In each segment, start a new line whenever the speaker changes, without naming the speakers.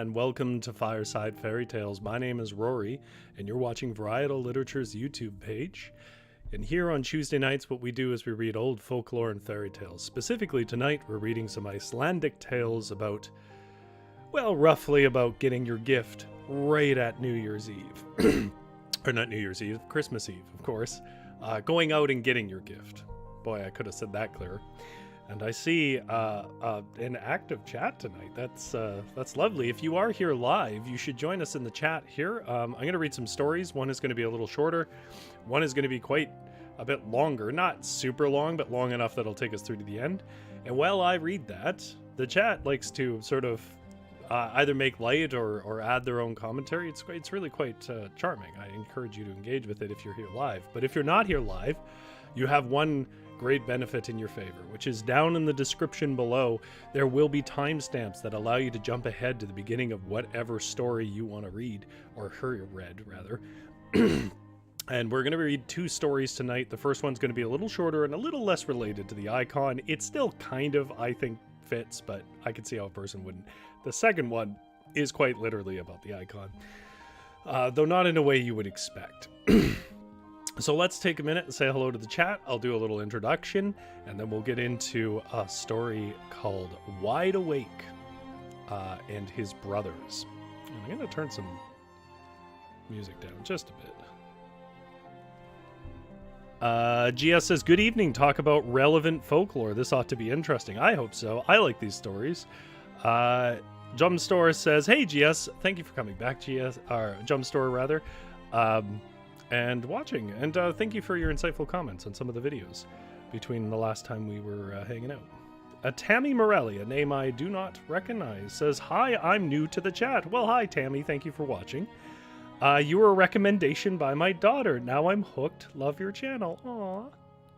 And welcome to Fireside Fairytales. My name is Rory, and you're watching Varietal Literature's YouTube page. And here on Tuesday nights, what we do is we read old folklore and fairy tales. Specifically tonight, we're reading some Icelandic tales about, well, roughly about getting your gift right at New Year's Eve. Or not New Year's Eve, Christmas Eve, of course. Going out and getting your gift. Boy, I could have said that clearer. And I see an active chat tonight. That's lovely. If you are here live, you should join us in the chat here. I'm going to read some stories. One is going to be a little shorter. One is going to be quite a bit longer. Not super long, but long enough that it'll take us through to the end. And while I read that, the chat likes to sort of either make light or add their own commentary. It's really quite charming. I encourage you to engage with it if you're here live. But if you're not here live, you have one great benefit in your favor, which is down in the description below. There will be timestamps that allow you to jump ahead to the beginning of whatever story you want to read, or read rather. And we're going to read two stories tonight. The first one's going to be a little shorter and a little less related to the icon. It still kind of, I think, fits, but I can see how a person wouldn't. The second one is quite literally about the icon, though not in a way you would expect. So let's take a minute and say hello to the chat. I'll do a little introduction, and then we'll get into a story called Wide Awake and His Brothers. And I'm going to turn some music down just a bit. GS says, good evening. Talk about relevant folklore. This ought to be interesting. I hope so. I like these stories. Jumpstore says, hey, GS. Thank you for coming back, GS. Or Jumpstore, rather. And watching, and thank you for your insightful comments on some of the videos between the last time we were hanging out. Tammy Morelli, a name I do not recognize, says, hi, I'm new to the chat. Well, hi, Tammy. Thank you for watching. You were a recommendation by my daughter. Now I'm hooked. Love your channel. Aw.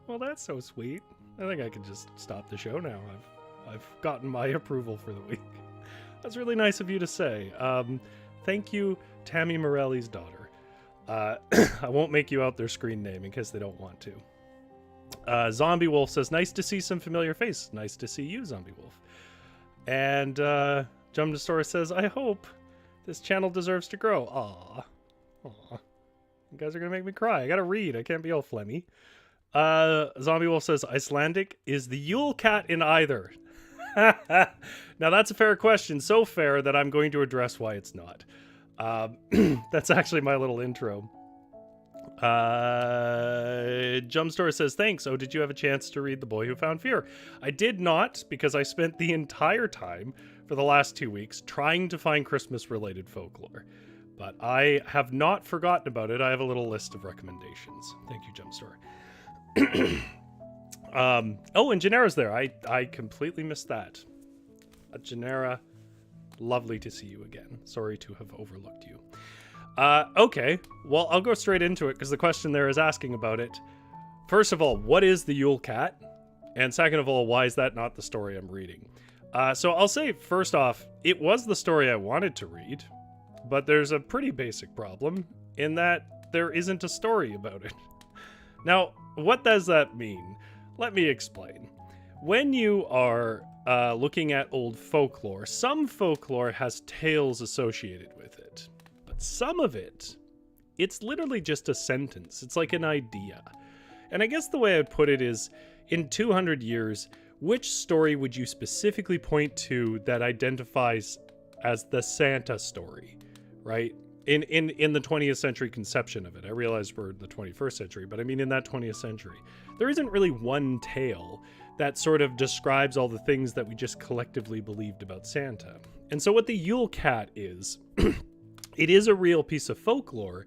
Well, that's so sweet. I think I can just stop the show now. I've gotten my approval for the week. That's really nice of you to say. Thank you, Tammy Morelli's daughter. I won't make you out their screen name in case they don't want to. Zombie Wolf says, nice to see some familiar face. Nice to see you, Zombie Wolf. And Jump to Store says, I hope this channel deserves to grow. Aw. You guys are going to make me cry. I got to read. I can't be all phlegmy. Zombie Wolf says, Icelandic is the Yule cat in either. Now that's a fair question. So fair that I'm going to address why it's not. That's actually my little intro. Jumpstore says, thanks. Oh, did you have a chance to read The Boy Who Found Fear? I did not, because I spent the entire time for the last 2 weeks trying to find Christmas related folklore, but I have not forgotten about it. I have a little list of recommendations. Thank you, Jumpstore. Oh, and Genera's there. I completely missed that. Genera, lovely to see you again. Sorry to have overlooked you. Okay, well, I'll go straight into it because the question there is asking about it. First of all, what is the Yule Cat? And second of all, why is that not the story I'm reading? So I'll say, first off, it was the story I wanted to read, but there's a pretty basic problem in that there isn't a story about it. Now, what does that mean? Let me explain. When you are looking at old folklore, some folklore has tales associated with it, but some of it, it's literally just a sentence. It's like an idea. And I guess the way I'd put it is, in 200 years, which story would you specifically point to that identifies as the Santa story, right? In the 20th century conception of it. I realize we're in the 21st century, but I mean in that 20th century. There isn't really one tale that sort of describes all the things that we just collectively believed about Santa. And so what the Yule Cat is, it is a real piece of folklore,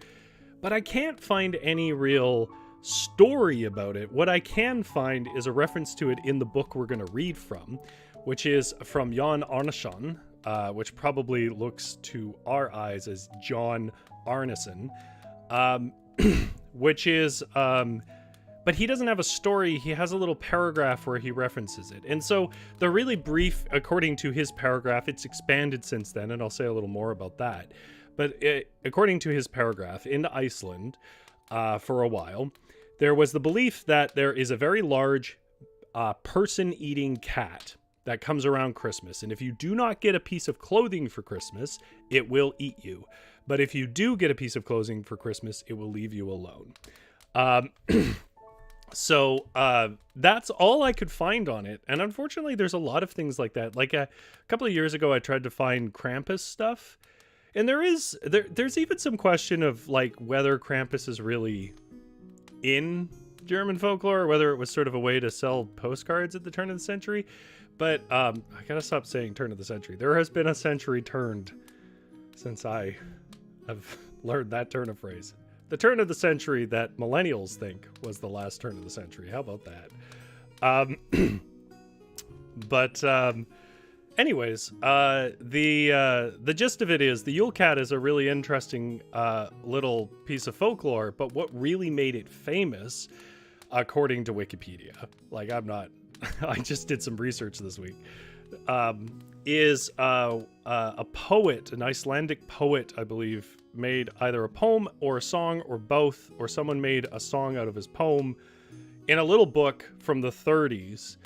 but I can't find any real story about it. What I can find is a reference to it in the book we're going to read from, which is from Jan Arnason, which probably looks to our eyes as John Arneson, which is, but he doesn't have a story. He has a little paragraph where he references it. And so the really brief, according to his paragraph, it's expanded since then, and I'll say a little more about that. But according to his paragraph, in Iceland, for a while, there was the belief that there is a very large person-eating cat that comes around Christmas. And if you do not get a piece of clothing for Christmas, it will eat you. But if you do get a piece of clothing for Christmas, it will leave you alone. So that's all I could find on it. And unfortunately, there's a lot of things like that. Like a couple of years ago, I tried to find Krampus stuff. And there's even some question of like whether Krampus is really in German folklore, or whether it was sort of a way to sell postcards at the turn of the century. But I gotta stop saying turn of the century. There has been a century turned since I have learned that turn of phrase. The turn of the century that millennials think was the last turn of the century. How about that? Anyways, the gist of it is the Yule Cat is a really interesting little piece of folklore, but what really made it famous, according to Wikipedia, like I just did some research this week, is a poet, an Icelandic poet, I believe, made either a poem or a song or both, or someone made a song out of his poem in a little book from the 30s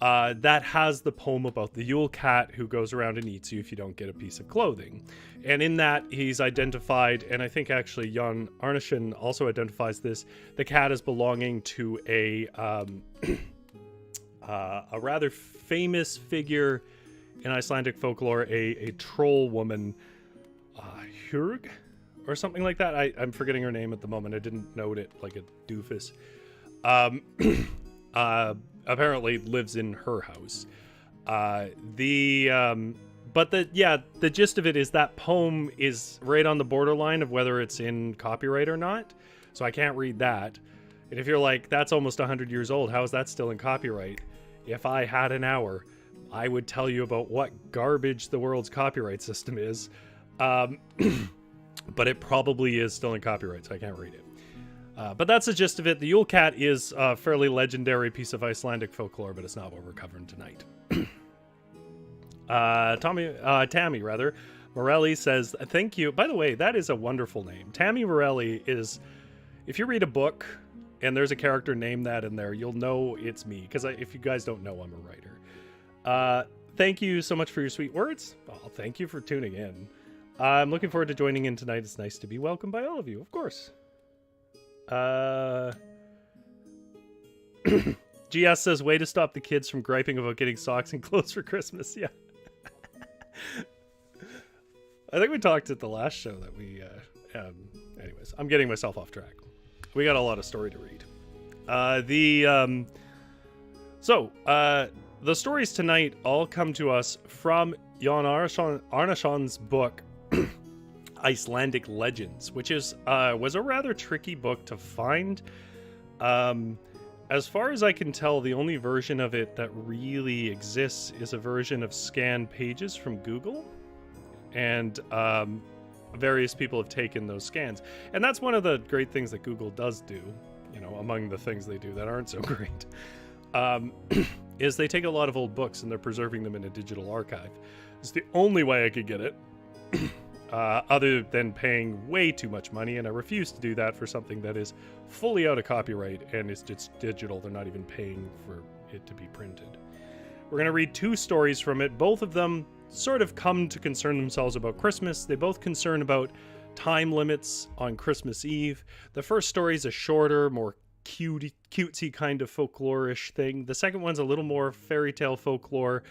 that has the poem about the Yule Cat who goes around and eats you if you don't get a piece of clothing. And in that, he's identified, and I think actually Jan Arneson also identifies this, the cat as belonging to a rather famous figure in Icelandic folklore, a troll woman, Hríngr, or something like that. I'm forgetting her name at the moment. I didn't note it like a doofus. Apparently lives in her house. But the gist of it is that poem is right on the borderline of whether it's in copyright or not. So I can't read that. And if you're like, that's almost 100 years old, how is that still in copyright? If I had an hour, I would tell you about what garbage the world's copyright system is. But it probably is still in copyright, so I can't read it. But that's the gist of it. The Yule Cat is a fairly legendary piece of Icelandic folklore, but it's not what we're covering tonight. Tammy Morelli says, thank you. By the way, that is a wonderful name. Tammy Morelli is, if you read a book and there's a character named that in there, you'll know it's me. Because if you guys don't know, I'm a writer. Thank you so much for your sweet words. Oh, thank you for tuning in. I'm looking forward to joining in tonight. It's nice to be welcomed by all of you, of course. GS says, way to stop the kids from griping about getting socks and clothes for Christmas. Yeah. I think we talked at the last show that we, anyways, I'm getting myself off track. We got a lot of story to read. The stories tonight all come to us from Jan Arneson's book, Icelandic Legends, which is was a rather tricky book to find. As far as I can tell, the only version of it that really exists is a version of scanned pages from Google, and various people have taken those scans. And that's one of the great things that Google does do, you know, among the things they do that aren't so great, is they take a lot of old books and they're preserving them in a digital archive. It's the only way I could get it. Other than paying way too much money, and I refuse to do that for something that is fully out of copyright and it's digital. They're not even paying for it to be printed. We're going to read two stories from it. Both of them sort of come to concern themselves about Christmas. They both concern about time limits on Christmas Eve. The first story is a shorter, more cutesy kind of folklore-ish thing. The second one's a little more fairy tale folklore,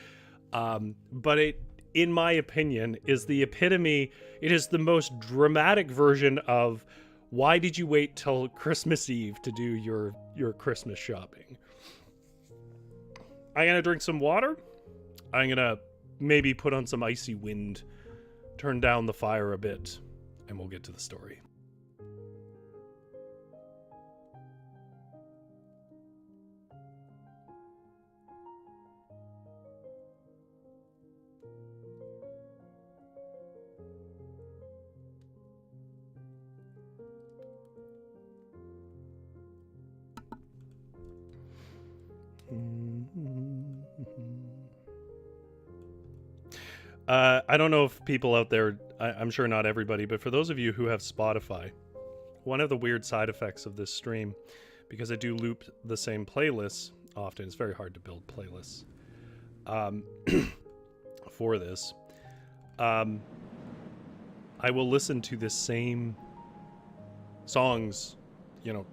but it, in my opinion, is the epitome. It is the most dramatic version of why did you wait till Christmas Eve to do your Christmas shopping? I'm going to drink some water. I'm going to maybe put on some icy wind, turn down the fire a bit, and we'll get to the story. I don't know if people out there, I'm sure not everybody, but for those of you who have Spotify, one of the weird side effects of this stream, because I do loop the same playlists often, it's very hard to build playlists for this. I will listen to the same songs,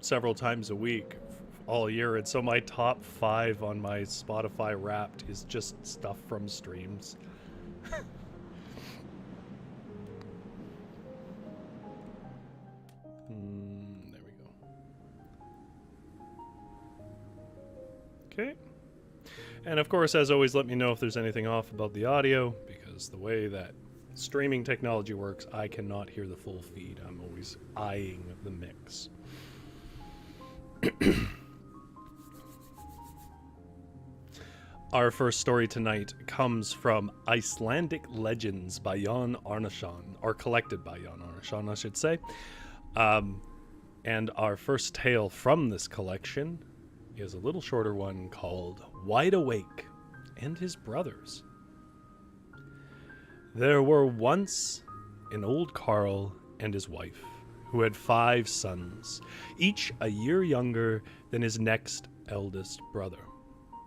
several times a week all year, and so my top 5 on my Spotify Wrapped is just stuff from streams. There we go. Okay. And of course, as always, let me know if there's anything off about the audio, because the way that streaming technology works, I cannot hear the full feed. I'm always eyeing the mix. Our first story tonight comes from Icelandic Legends by Jan Arnason, or collected by Jan Arnason, I should say. And our first tale from this collection is a little shorter one called Wide Awake and His Brothers. There were once an old Carl and his wife who had 5 sons, each a year younger than his next eldest brother.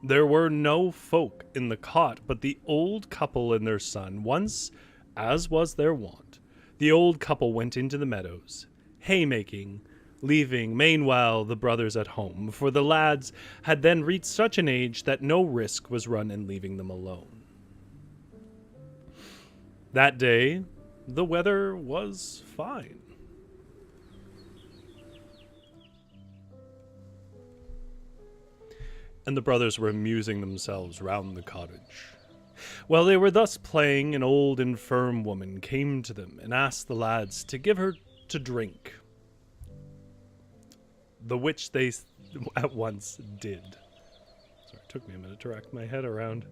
There were no folk in the cot but the old couple and their son. Once, as was their wont, the old couple went into the meadows, haymaking, leaving meanwhile the brothers at home, for the lads had then reached such an age that no risk was run in leaving them alone. That day, the weather was fine. And the brothers were amusing themselves round the cottage. While they were thus playing, an old infirm woman came to them and asked the lads to give her to drink, the which they at once did. Sorry, it took me a minute to wrap my head around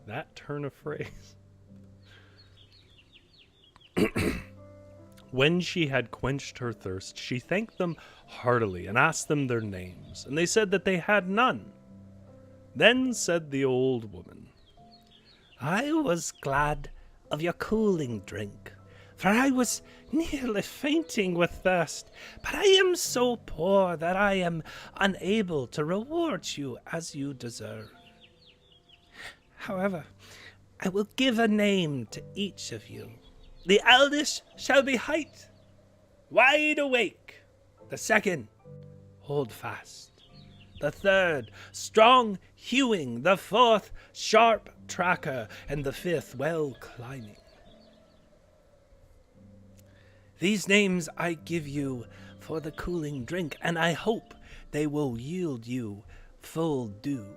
that turn of phrase. When she had quenched her thirst, she thanked them heartily and asked them their names, and they said that they had none. Then said the old woman, I was glad of your cooling drink, for I was nearly fainting with thirst, but I am so poor that I am unable to reward you as you deserve. However, I will give a name to each of you. The eldest shall be Height, Wide Awake. The second, Hold Fast. The third, Strong Hewing. The fourth, Sharp Tracker. And the fifth, Well Climbing. These names I give you for the cooling drink, and I hope they will yield you full due.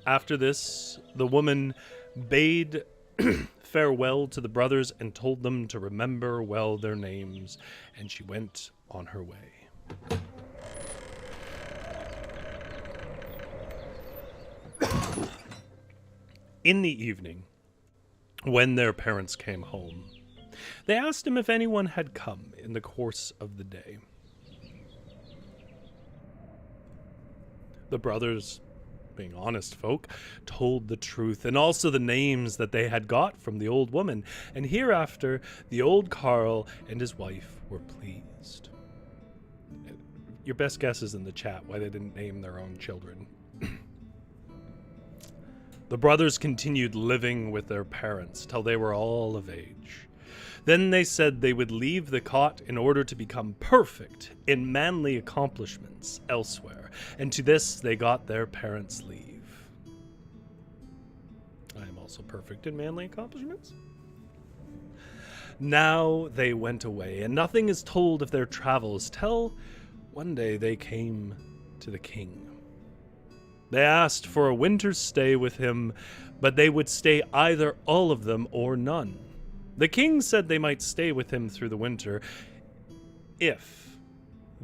After this, the woman bade farewell to the brothers and told them to remember well their names, and she went on her way. In the evening, when their parents came home, they asked him if anyone had come in the course of the day. The brothers, being honest folk, told the truth, and also the names that they had got from the old woman, and hereafter the old Carl and his wife were pleased. Your best guess is in the chat why they didn't name their own children. The brothers continued living with their parents till they were all of age. Then they said they would leave the cot in order to become perfect in manly accomplishments elsewhere, and to this they got their parents' leave. I am also perfect in manly accomplishments. Now they went away, and nothing is told of their travels till one day they came to the king. They asked for a winter's stay with him, but they would stay either all of them or none. The king said they might stay with him through the winter if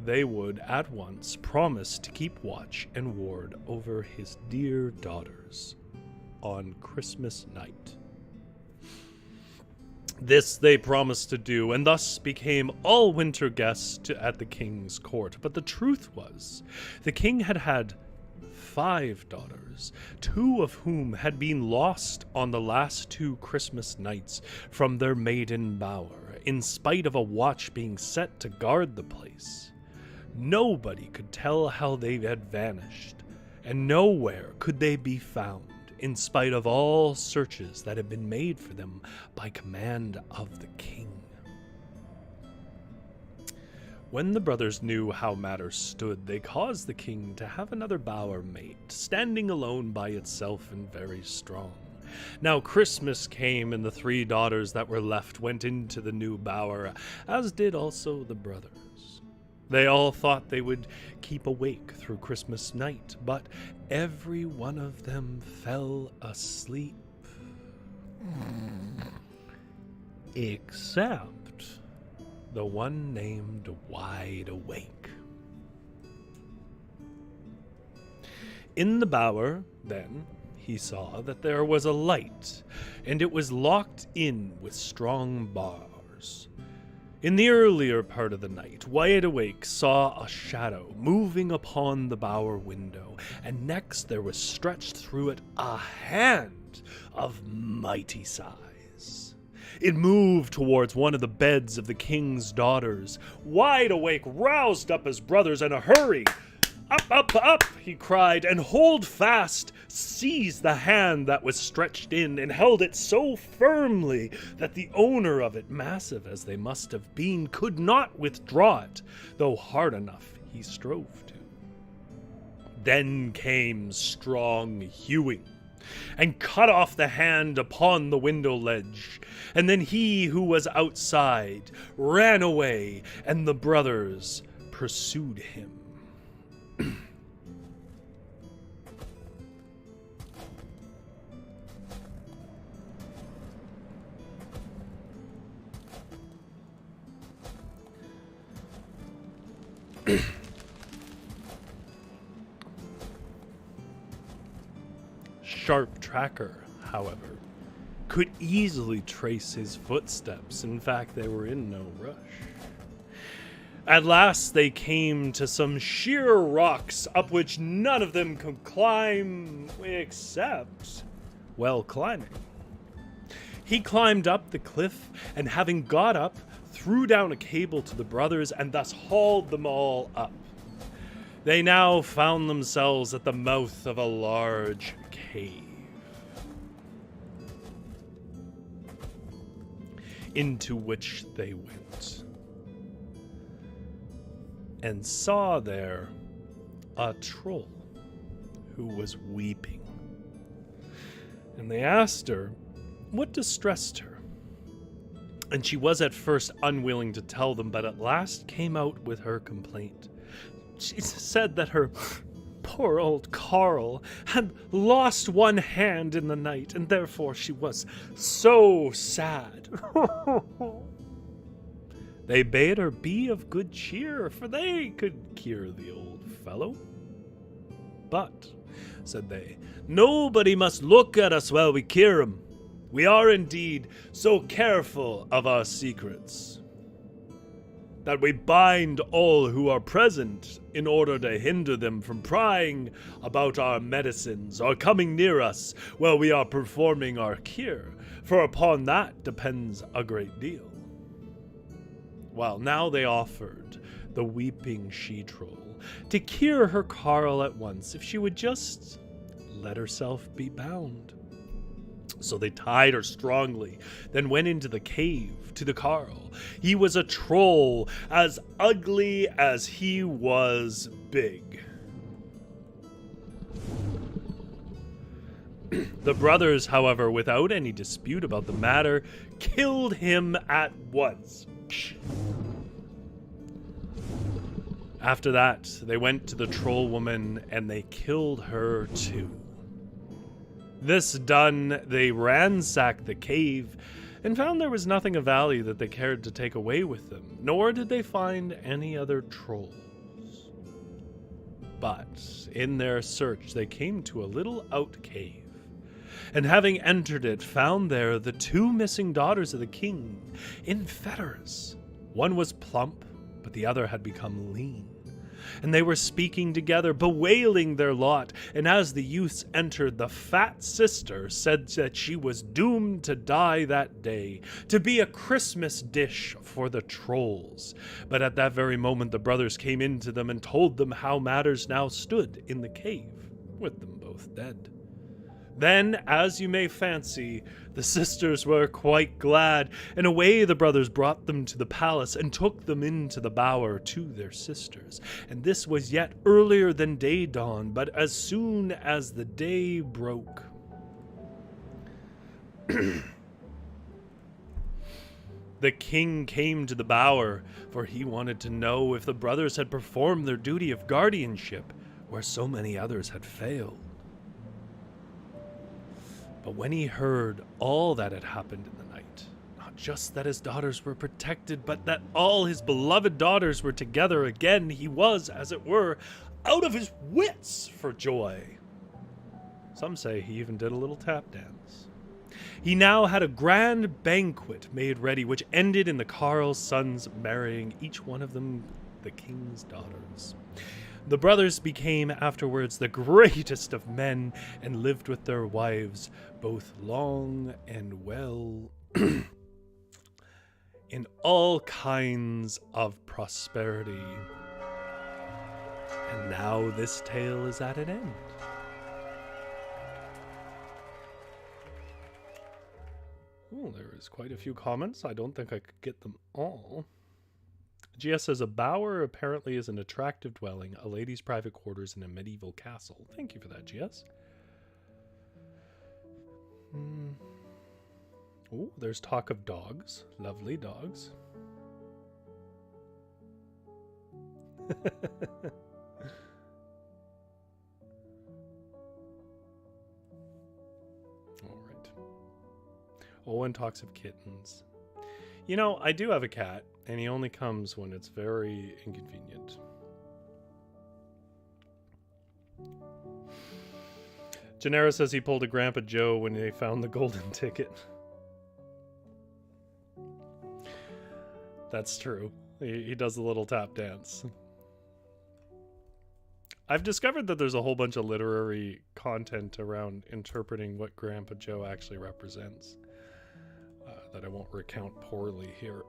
they would at once promise to keep watch and ward over his dear daughters on Christmas night. This they promised to do, and thus became all winter guests at the king's court. But the truth was, the king had 5 daughters, 2 of whom had been lost on the last 2 Christmas nights from their maiden bower, in spite of a watch being set to guard the place. Nobody could tell how they had vanished, and nowhere could they be found, in spite of all searches that had been made for them by command of the king. When the brothers knew how matters stood, they caused the king to have another bower made, standing alone by itself and very strong. Now Christmas came, and the 3 daughters that were left went into the new bower, as did also the brothers. They all thought they would keep awake through Christmas night, but every one of them fell asleep. Except the one named Wide Awake. In the bower, then, he saw that there was a light, and it was locked in with strong bars. In the earlier part of the night, Wide Awake saw a shadow moving upon the bower window, and next there was stretched through it a hand of mighty size. It moved towards one of the beds of the king's daughters. Wide Awake roused up his brothers in a hurry. "Up, up, up," he cried, "and hold fast," seized the hand that was stretched in, and held it so firmly that the owner of it, massive as they must have been, could not withdraw it, though hard enough he strove to. Then came strong hewing, and cut off the hand upon the window ledge. And then he who was outside ran away, and the brothers pursued him. Sharp Tracker, however, could easily trace his footsteps. In fact, they were in no rush. At last they came to some sheer rocks up which none of them could climb except, well, climbing. He climbed up the cliff, and having got up, threw down a cable to the brothers and thus hauled them all up. They now found themselves at the mouth of a large cave, into which they went, and saw there a troll who was weeping. And they asked her what distressed her. And she was at first unwilling to tell them, but at last came out with her complaint. She said that her poor old Carl had lost one hand in the night, and therefore she was so sad. They bade her be of good cheer, for they could cure the old fellow. But, said they, nobody must look at us while we cure him. We are indeed so careful of our secrets that we bind all who are present in order to hinder them from prying about our medicines or coming near us while we are performing our cure, for upon that depends a great deal. Well, now they offered the weeping she-troll to cure her Carl at once if she would just let herself be bound. So they tied her strongly, then went into the cave to the Carl. He was a troll as ugly as he was big. The brothers, however, without any dispute about the matter, killed him at once. After that, they went to the troll woman and they killed her too. This done, they ransacked the cave and found there was nothing of value that they cared to take away with them, nor did they find any other trolls. But in their search, they came to a little out cave, and having entered it, found there the two missing daughters of the king in fetters. One was plump, but the other had become lean. And they were speaking together, bewailing their lot. And as the youths entered, the fat sister said that she was doomed to die that day, to be a Christmas dish for the trolls. But at that very moment, the brothers came in to them and told them how matters now stood in the cave, with them both dead. Then, as you may fancy, the sisters were quite glad, and away the brothers brought them to the palace and took them into the bower to their sisters. And this was yet earlier than day dawn, but as soon as the day broke, the king came to the bower, for he wanted to know if the brothers had performed their duty of guardianship, where so many others had failed. But when he heard all that had happened in the night, not just that his daughters were protected, but that all his beloved daughters were together again, he was, as it were, out of his wits for joy. Some say he even did a little tap dance. He now had a grand banquet made ready, which ended in the Carl's sons marrying each one of them the king's daughters. The brothers became afterwards the greatest of men and lived with their wives both long and well in all kinds of prosperity. And now this tale is at an end. Oh, there is quite a few comments. I don't think I could get them all. GS says, a bower apparently is an attractive dwelling, a lady's private quarters in a medieval castle. Thank you for that, GS. Oh, there's talk of dogs. Lovely dogs. All right. Owen talks of kittens. You know, I do have a cat, and he only comes when it's very inconvenient. Gennaro says he pulled a Grandpa Joe when they found the golden ticket. That's true. He does a little tap dance. I've discovered that there's a whole bunch of literary content around interpreting what Grandpa Joe actually represents. That I won't recount poorly here.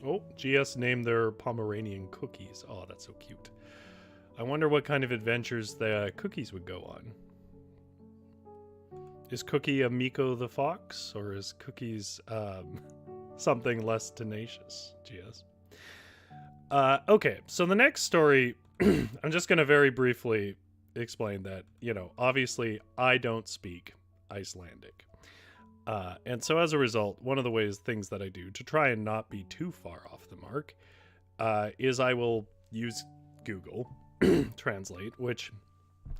Oh, GS named their Pomeranian Cookies. Oh, that's so cute. I wonder what kind of adventures the Cookies would go on. Is Cookie a Miko the Fox, or is Cookies something less tenacious, GS? Okay, so the next story, I'm just going to very briefly explain that, you know, obviously I don't speak Icelandic. And so as a result, one of the things that I do to try and not be too far off the mark is I will use Google Translate, which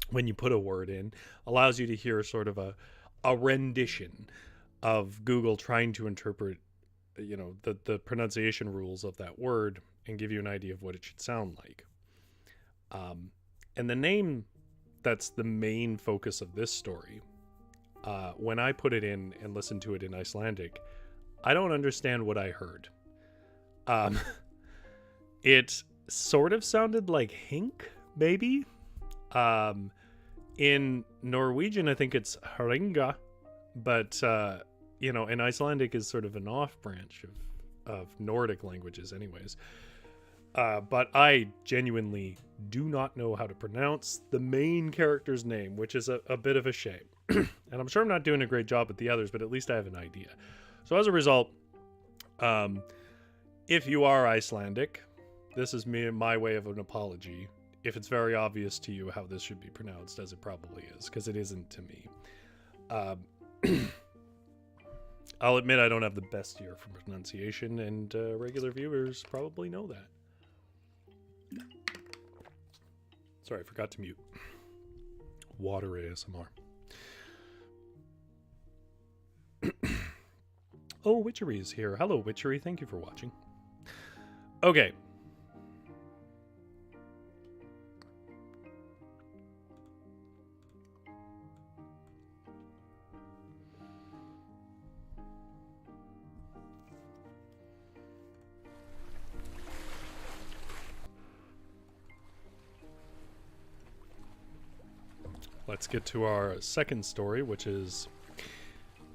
when you put a word in, allows you to hear sort of a rendition of Google trying to interpret, you know, the pronunciation rules of that word and give you an idea of what it should sound like. And the name that's the main focus of this story, when I put it in and listened to it in Icelandic, I don't understand what I heard. It sort of sounded like Hríngr, maybe. In Norwegian, I think it's Hríngr, but, you know, in Icelandic is sort of an off branch of Nordic languages anyways. But I genuinely do not know how to pronounce the main character's name, which is a bit of a shame. And I'm sure I'm not doing a great job with the others, but at least I have an idea. So as a result, if you are Icelandic, this is my way of an apology. if it's very obvious to you how this should be pronounced, as it probably is, because it isn't to me. I'll admit I don't have the best ear for pronunciation, and regular viewers probably know that. Sorry, I forgot to mute. Water ASMR. Oh, Witchery is here. Hello, Witchery. Thank you for watching. Okay. Let's get to our second story, which is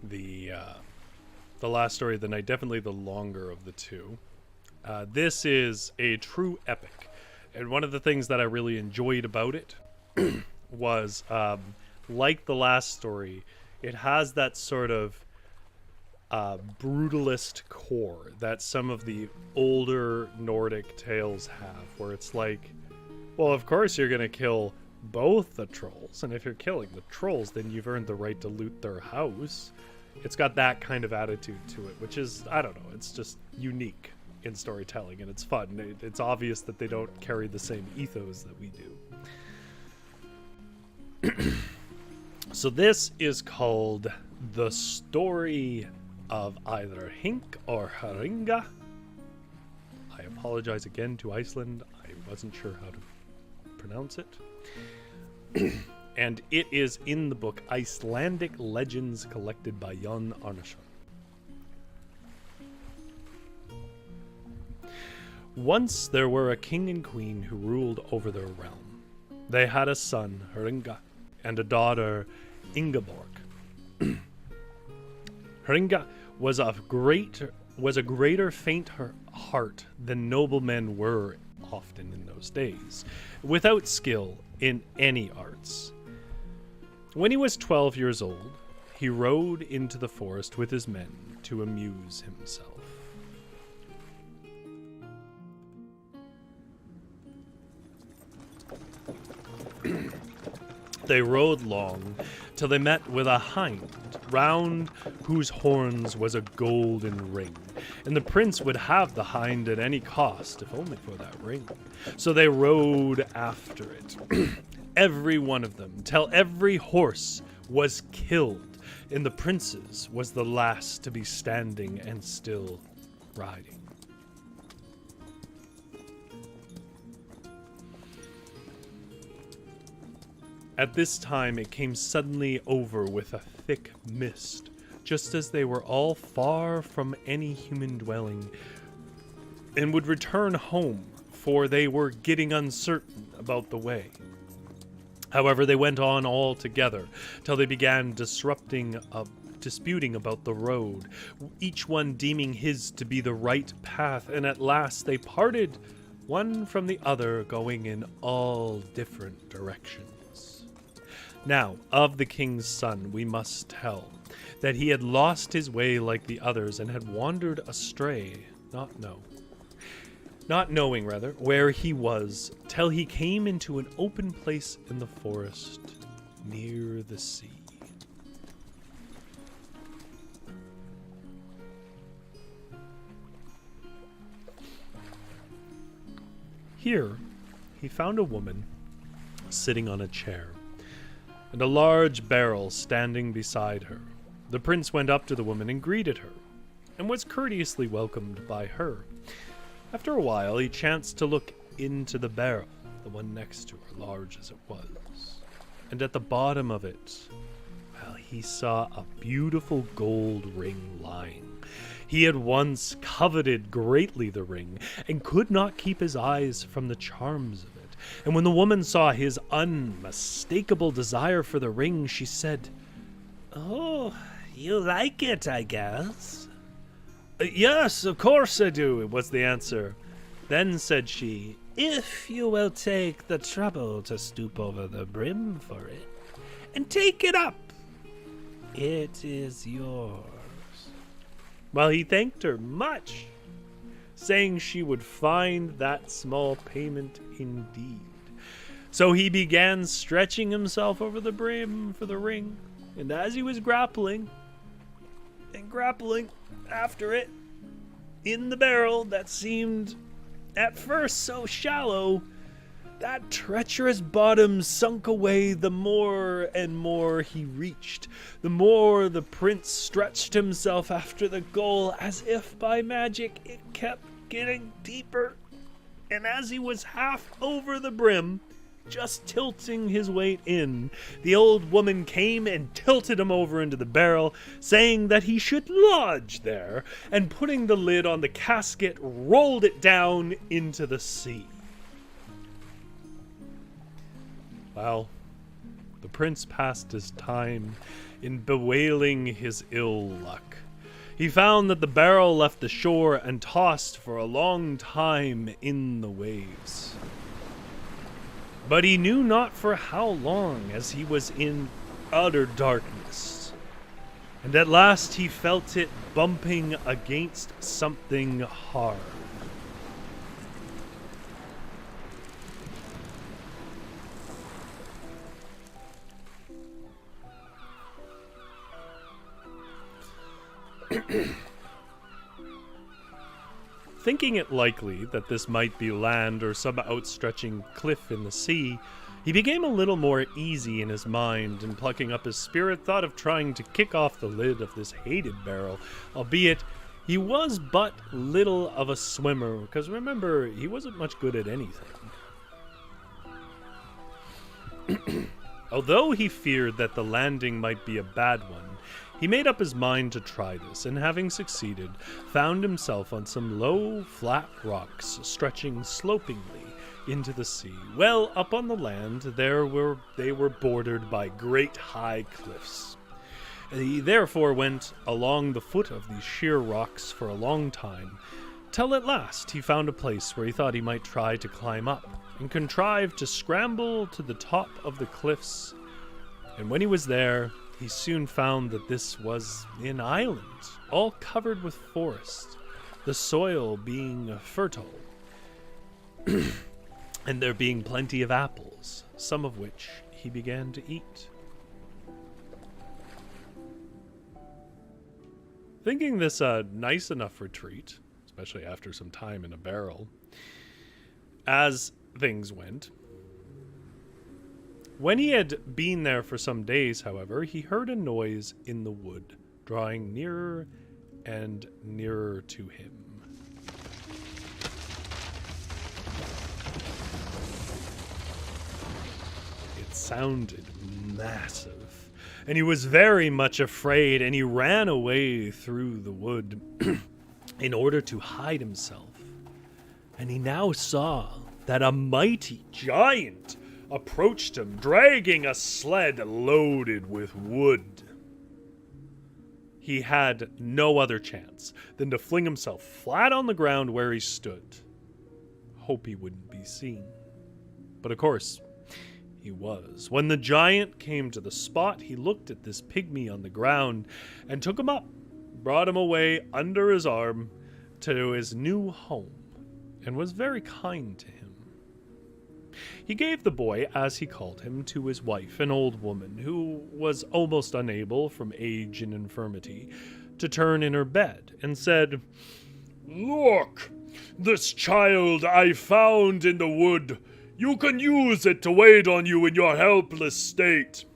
the last story of the night, definitely the longer of the two. This is a true epic, and one of the things that I really enjoyed about it was, like the last story, it has that sort of brutalist core that some of the older Nordic tales have, where it's like, well, of course you're going to kill both the trolls, and if you're killing the trolls, then you've earned the right to loot their house. It's got that kind of attitude to it, which is, I don't know, it's just unique in storytelling, and it's fun. It's obvious that they don't carry the same ethos that we do. So this is called The Story of either Hríngr or Hríngr. I apologize again to Iceland. I wasn't sure how to pronounce it. And it is in the book Icelandic Legends collected by Jon Arnarsson. Once there were a king and queen who ruled over their realm. They had a son, Hríngr, and a daughter, Ingeborg. Hríngr was a greater faint heart than noblemen were often in those days, without skill in any arts. When he was 12 years old, he rode into the forest with his men to amuse himself. They rode long, till they met with a hind, round whose horns was a golden ring, and the prince would have the hind at any cost, if only for that ring. So they rode after it, every one of them, till every horse was killed, and the prince's was the last to be standing and still riding. At this time it came suddenly over with a thick mist, just as they were all far from any human dwelling, and would return home, for they were getting uncertain about the way. However, they went on all together, till they began disputing about the road, each one deeming his to be the right path, and at last they parted, one from the other, going in all different directions. Now, of the king's son we must tell, that he had lost his way like the others, and had wandered astray, not knowing where he was, till he came into an open place in the forest, near the sea. Here, he found a woman sitting on a chair, and a large barrel standing beside her. The prince went up to the woman and greeted her, and was courteously welcomed by her. After a while, he chanced to look into the barrel, the one next to her, large as it was, and at the bottom of it, well, he saw a beautiful gold ring lying. He had once coveted greatly the ring, and could not keep his eyes from the charms of it. And when the woman saw his unmistakable desire for the ring, she said, "Oh, you like it, I guess?" "Yes, of course I do," was the answer. Then said she, "If you will take the trouble to stoop over the brim for it, and take it up, it is yours." Well, he thanked her much, saying she would find that small payment indeed. So he began stretching himself over the brim for the ring, and as he was grappling after it in the barrel that seemed at first so shallow, that treacherous bottom sunk away the more and more he reached. The more the prince stretched himself after the goal, as if by magic it kept getting deeper. And as he was half over the brim, just tilting his weight in, the old woman came and tilted him over into the barrel, saying that he should lodge there, and putting the lid on the casket, rolled it down into the sea. Well, the prince passed his time in bewailing his ill luck. He found that the barrel left the shore and tossed for a long time in the waves. But he knew not for how long, as he was in utter darkness. And at last he felt it bumping against something hard. Thinking it likely that this might be land or some outstretching cliff in the sea, he became a little more easy in his mind, and plucking up his spirit, thought of trying to kick off the lid of this hated barrel, albeit he was but little of a swimmer, because remember, he wasn't much good at anything. Although he feared that the landing might be a bad one, he made up his mind to try this, and having succeeded, found himself on some low, flat rocks stretching slopingly into the sea. Well up on the land, they were bordered by great high cliffs. He therefore went along the foot of these sheer rocks for a long time, till at last he found a place where he thought he might try to climb up, and contrived to scramble to the top of the cliffs. And when he was there, he soon found that this was an island, all covered with forest, the soil being fertile, and there being plenty of apples, some of which he began to eat. Thinking this a nice enough retreat, especially after some time in a barrel, as things went, when he had been there for some days, however, he heard a noise in the wood, drawing nearer and nearer to him. It sounded massive, and he was very much afraid, and he ran away through the wood in order to hide himself. And he now saw that a mighty giant approached him, dragging a sled loaded with wood. He had no other chance than to fling himself flat on the ground where he stood. Hope he wouldn't be seen. But of course, he was. When the giant came to the spot, he looked at this pygmy on the ground and took him up, brought him away under his arm to his new home, and was very kind to him. He gave the boy, as he called him, to his wife, an old woman who was almost unable, from age and infirmity, to turn in her bed, and said, "Look, this child I found in the wood. You can use it to wait on you in your helpless state."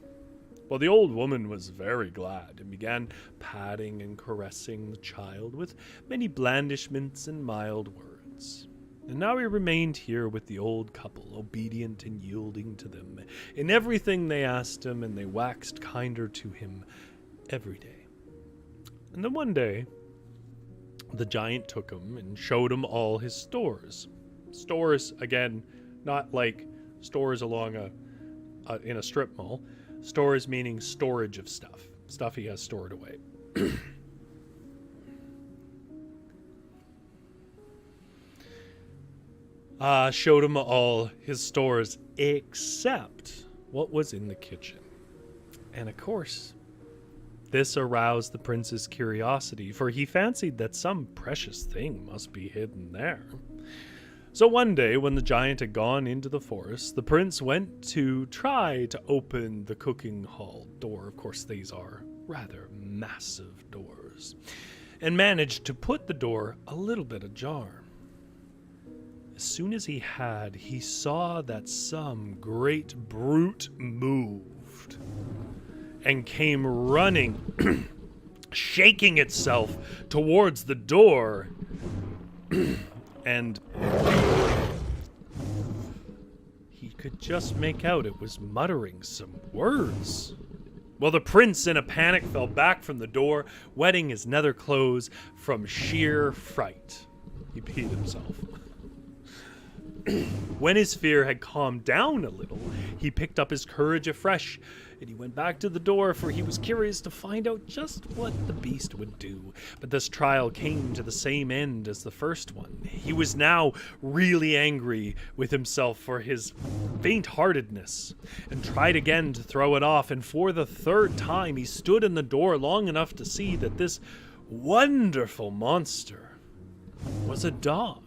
Well, the old woman was very glad, and began patting and caressing the child with many blandishments and mild words. And now he remained here with the old couple, obedient and yielding to them in everything they asked him, and they waxed kinder to him every day. And then one day, the giant took him and showed him all his stores. Stores, again, not like stores along in a strip mall. Stores meaning storage of stuff. Stuff he has stored away. Showed him all his stores except what was in the kitchen. And of course, this aroused the prince's curiosity, for he fancied that some precious thing must be hidden there. So one day, when the giant had gone into the forest, the prince went to try to open the cooking hall door. Of course, these are rather massive doors, and managed to put the door a little bit ajar. As soon as he saw that some great brute moved and came running, shaking itself towards the door, and he could just make out it was muttering some words. Well, the prince, in a panic, fell back from the door, wetting his nether clothes from sheer fright. He peed himself. When his fear had calmed down a little, he picked up his courage afresh, and he went back to the door, for he was curious to find out just what the beast would do. But this trial came to the same end as the first one. He was now really angry with himself for his faint-heartedness, and tried again to throw it off, and for the third time he stood in the door long enough to see that this wonderful monster was a dog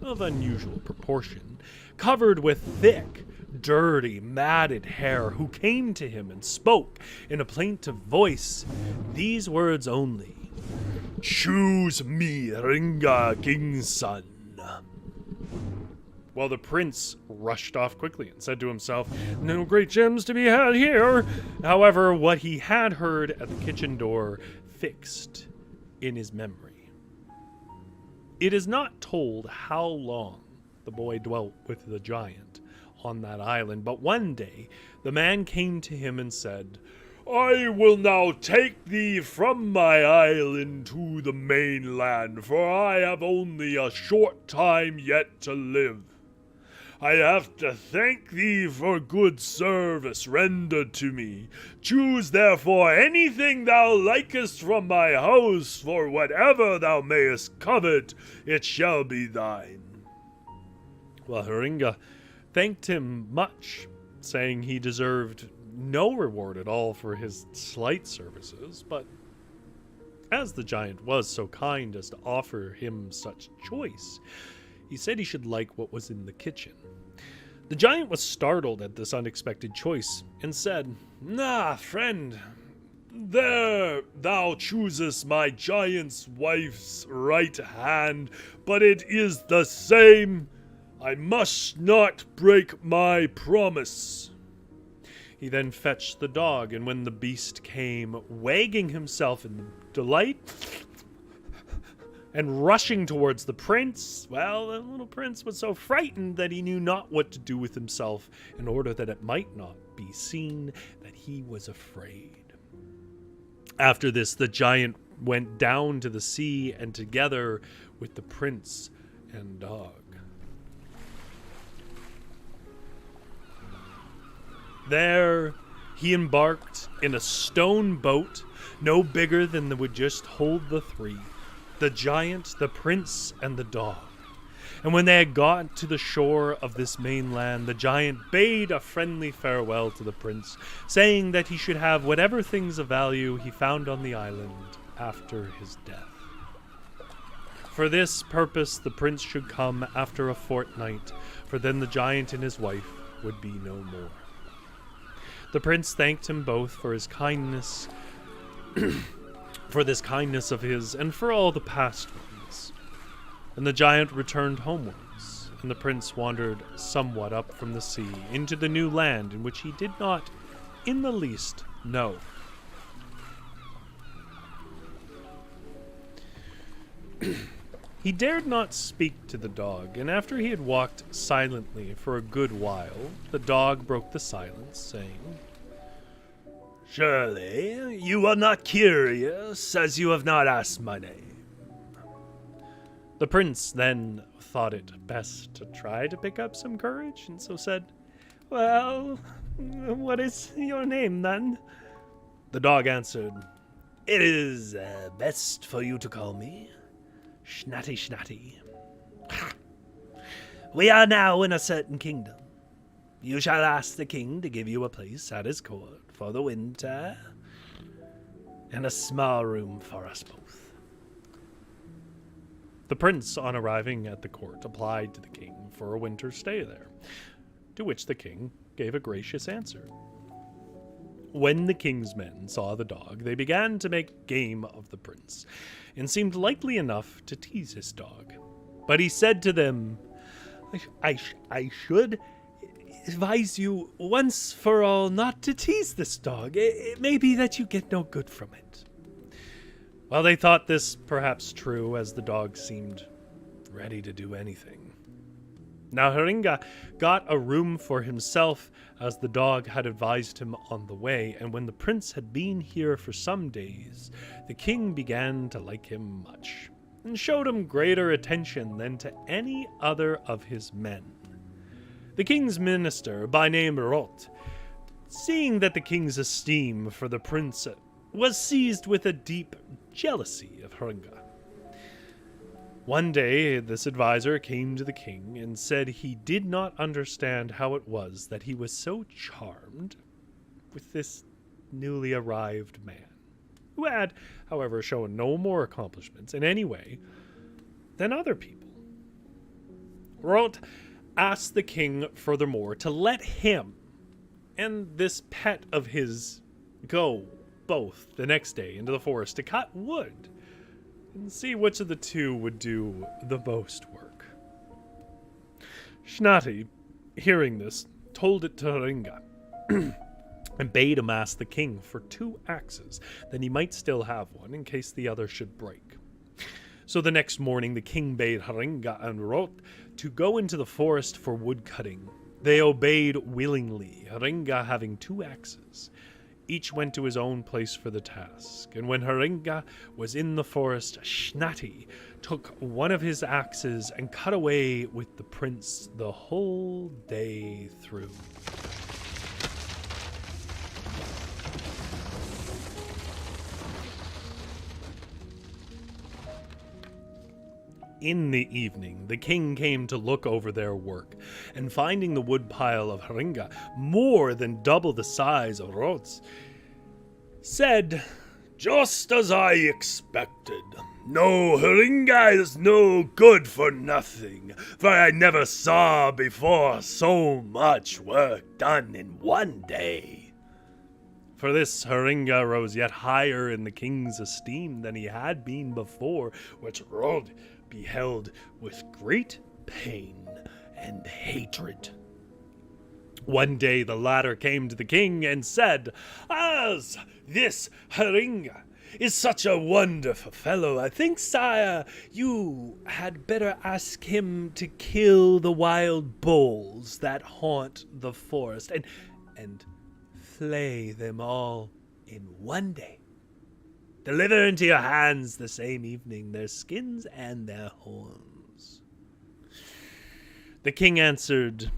of unusual proportion, covered with thick, dirty, matted hair, who came to him and spoke in a plaintive voice these words only: "Choose me, Hríngr, king's son." Well, the prince rushed off quickly and said to himself, "No great gems to be had here." However, what he had heard at the kitchen door fixed in his memory. It is not told how long the boy dwelt with the giant on that island, but one day the man came to him and said, "I will now take thee from my island to the mainland, for I have only a short time yet to live. I have to thank thee for good service rendered to me. Choose therefore anything thou likest from my house, for whatever thou mayest covet, it shall be thine." Well, Hríngr thanked him much, saying he deserved no reward at all for his slight services, but as the giant was so kind as to offer him such choice, he said he should like what was in the kitchen. The giant was startled at this unexpected choice, and said, "Ah, friend, there thou choosest my giant's wife's right hand, but it is the same. I must not break my promise." He then fetched the dog, and when the beast came, wagging himself in delight and rushing towards the prince, well, the little prince was so frightened that he knew not what to do with himself, in order that it might not be seen that he was afraid. After this, the giant went down to the sea, and together with the prince and dog. There he embarked in a stone boat, no bigger than that would just hold the three: the giant, the prince, and the dog. And when they had got to the shore of this mainland, the giant bade a friendly farewell to the prince, saying that he should have whatever things of value he found on the island after his death. For this purpose the prince should come after a fortnight, for then the giant and his wife would be no more. The prince thanked him both for his kindness, for this kindness of his, and for all the past ones. And the giant returned homewards, and the prince wandered somewhat up from the sea into the new land in which he did not in the least know. He dared not speak to the dog, and after he had walked silently for a good while, the dog broke the silence, saying, "Surely you are not curious, as you have not asked my name." The prince then thought it best to try to pick up some courage, and so said, "Well, what is your name, then?" The dog answered, "It is best for you to call me Schnatty Schnatty. We are now in a certain kingdom. You shall ask the king to give you a place at his court for the winter, and a small room for us both." The prince, on arriving at the court, applied to the king for a winter stay there, to which the king gave a gracious answer. When the king's men saw the dog, they began to make game of the prince, and seemed likely enough to tease his dog. But he said to them, I should advise you once for all not to tease this dog. It may be that you get no good from it. Well, they thought this perhaps true, as the dog seemed ready to do anything. Now Hríngr got a room for himself, as the dog had advised him on the way, and when the prince had been here for some days, the king began to like him much, and showed him greater attention than to any other of his men. The king's minister, by name Rot, seeing that the king's esteem for the prince was seized with a deep jealousy of Hríngr. One day, this advisor came to the king and said he did not understand how it was that he was so charmed with this newly arrived man, who had, however, shown no more accomplishments in any way than other people. Rot asked the king, furthermore, to let him and this pet of his go both the next day into the forest to cut wood, and see which of the two would do the most work. Snati, hearing this, told it to Hríngr, and bade him ask the king for 2 axes, that he might still have one in case the other should break. So the next morning the king bade Hríngr and Rot to go into the forest for wood cutting. They obeyed willingly, Hríngr having 2 axes. Each went to his own place for the task, and when Hríngr was in the forest, Snati took one of his axes and cut away with the prince the whole day through. In the evening, the king came to look over their work, and finding the wood pile of Hríngr more than double the size of Rot's, said, "Just as I expected. No, Hríngr is no good for nothing, for I never saw before so much work done in one day." For this, Hríngr rose yet higher in the king's esteem than he had been before, which Rod beheld with great pain and hatred. One day the latter came to the king and said, "As this Hríngr is such a wonderful fellow, I think, sire, you had better ask him to kill the wild bulls that haunt the forest and flay them all in one day. Deliver into your hands the same evening their skins and their horns." The king answered,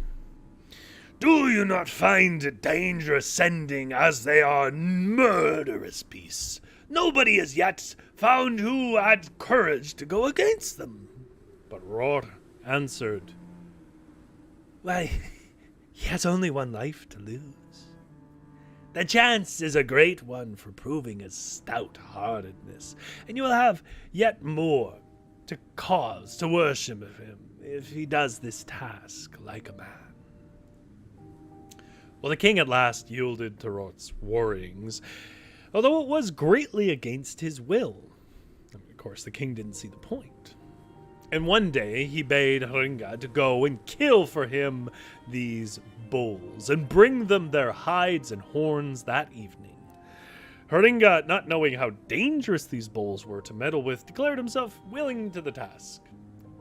"Do you not find it dangerous sending as they are murderous beasts? Nobody has yet found who had courage to go against them." But Rory answered, "Why, he has only one life to lose. The chance is a great one for proving his stout-heartedness, and you will have yet more to cause to worship of him if he does this task like a man." Well, the king at last yielded to Rot's warnings, although it was greatly against his will. Of course, the king didn't see the point. And one day he bade Hríngr to go and kill for him these bulls, and bring them their hides and horns that evening. Hríngr, not knowing how dangerous these bulls were to meddle with, declared himself willing to the task.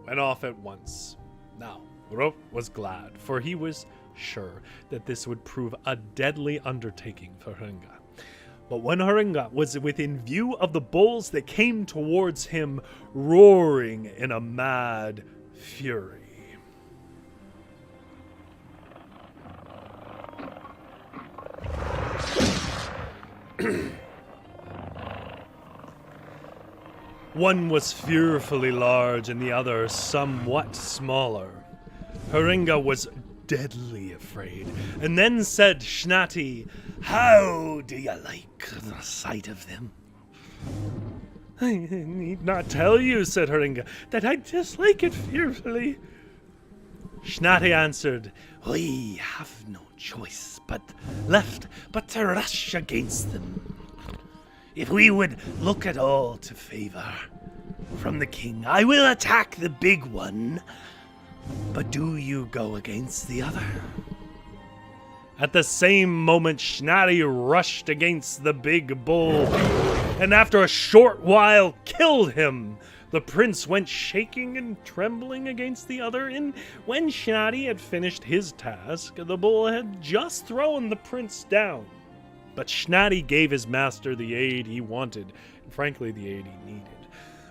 Went off at once. Now, Rot was glad, for he was sure that this would prove a deadly undertaking for Hríngr. But when Hríngr was within view of the bulls, they came towards him, roaring in a mad fury. One was fearfully large and the other somewhat smaller. Hríngr was deadly afraid, and then said Snati, "How do you like the sight of them?" I need not tell you, said Hríngr, that I dislike it fearfully. Snati answered, we have no choice left but to rush against them. If we would look at all to favor from the king, I will attack the big one, but do you go against the other? At the same moment, Snati rushed against the big bull, and after a short while killed him. The prince went shaking and trembling against the other, and when Snati had finished his task, the bull had just thrown the prince down. But Snati gave his master the aid he wanted, and frankly the aid he needed.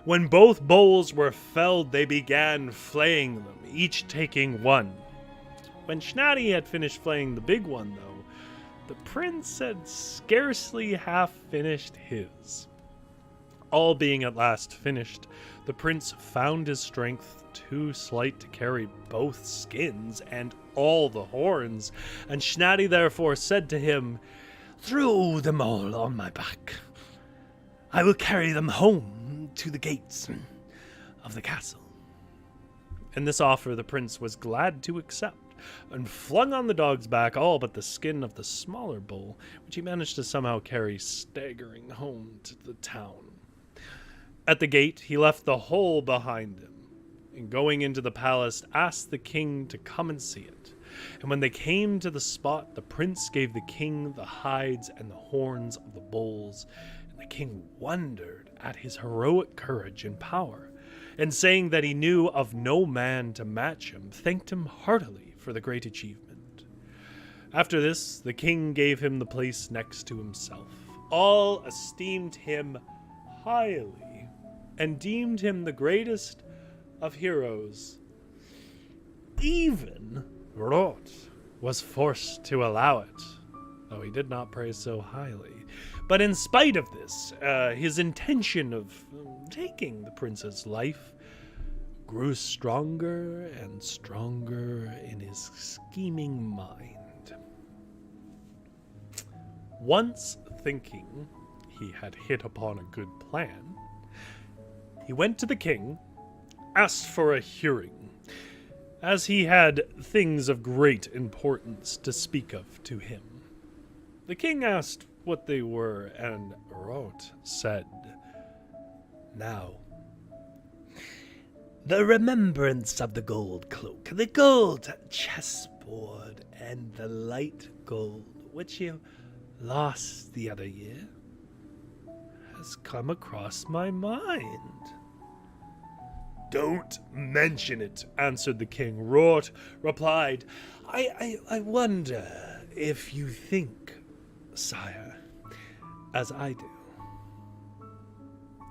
When both bulls were felled, they began flaying them, each taking one. When Snati had finished flaying the big one, though, the prince had scarcely half finished his. All being at last finished, the prince found his strength too slight to carry both skins and all the horns, and Snati therefore said to him, throw them all on my back. I will carry them home to the gates of the castle. And this offer the prince was glad to accept, and flung on the dog's back all but the skin of the smaller bull, which he managed to somehow carry staggering home to the town. At the gate, he left the whole behind him, and going into the palace, asked the king to come and see it. And when they came to the spot, the prince gave the king the hides and the horns of the bulls, and the king wondered at his heroic courage and power, and saying that he knew of no man to match him, thanked him heartily for the great achievement. After this, the king gave him the place next to himself. All esteemed him highly, and deemed him the greatest of heroes. Even Rory was forced to allow it, though he did not praise so highly. But in spite of this, his intention of taking the prince's life grew stronger and stronger in his scheming mind. Once thinking he had hit upon a good plan, he went to the king, asked for a hearing, as he had things of great importance to speak of to him. The king asked what they were, and Rory said, now, the remembrance of the gold cloak, the gold chessboard, and the light gold which you lost the other year has come across my mind. Don't mention it, answered the king. Rory replied, I wonder if you think, sire, as I do.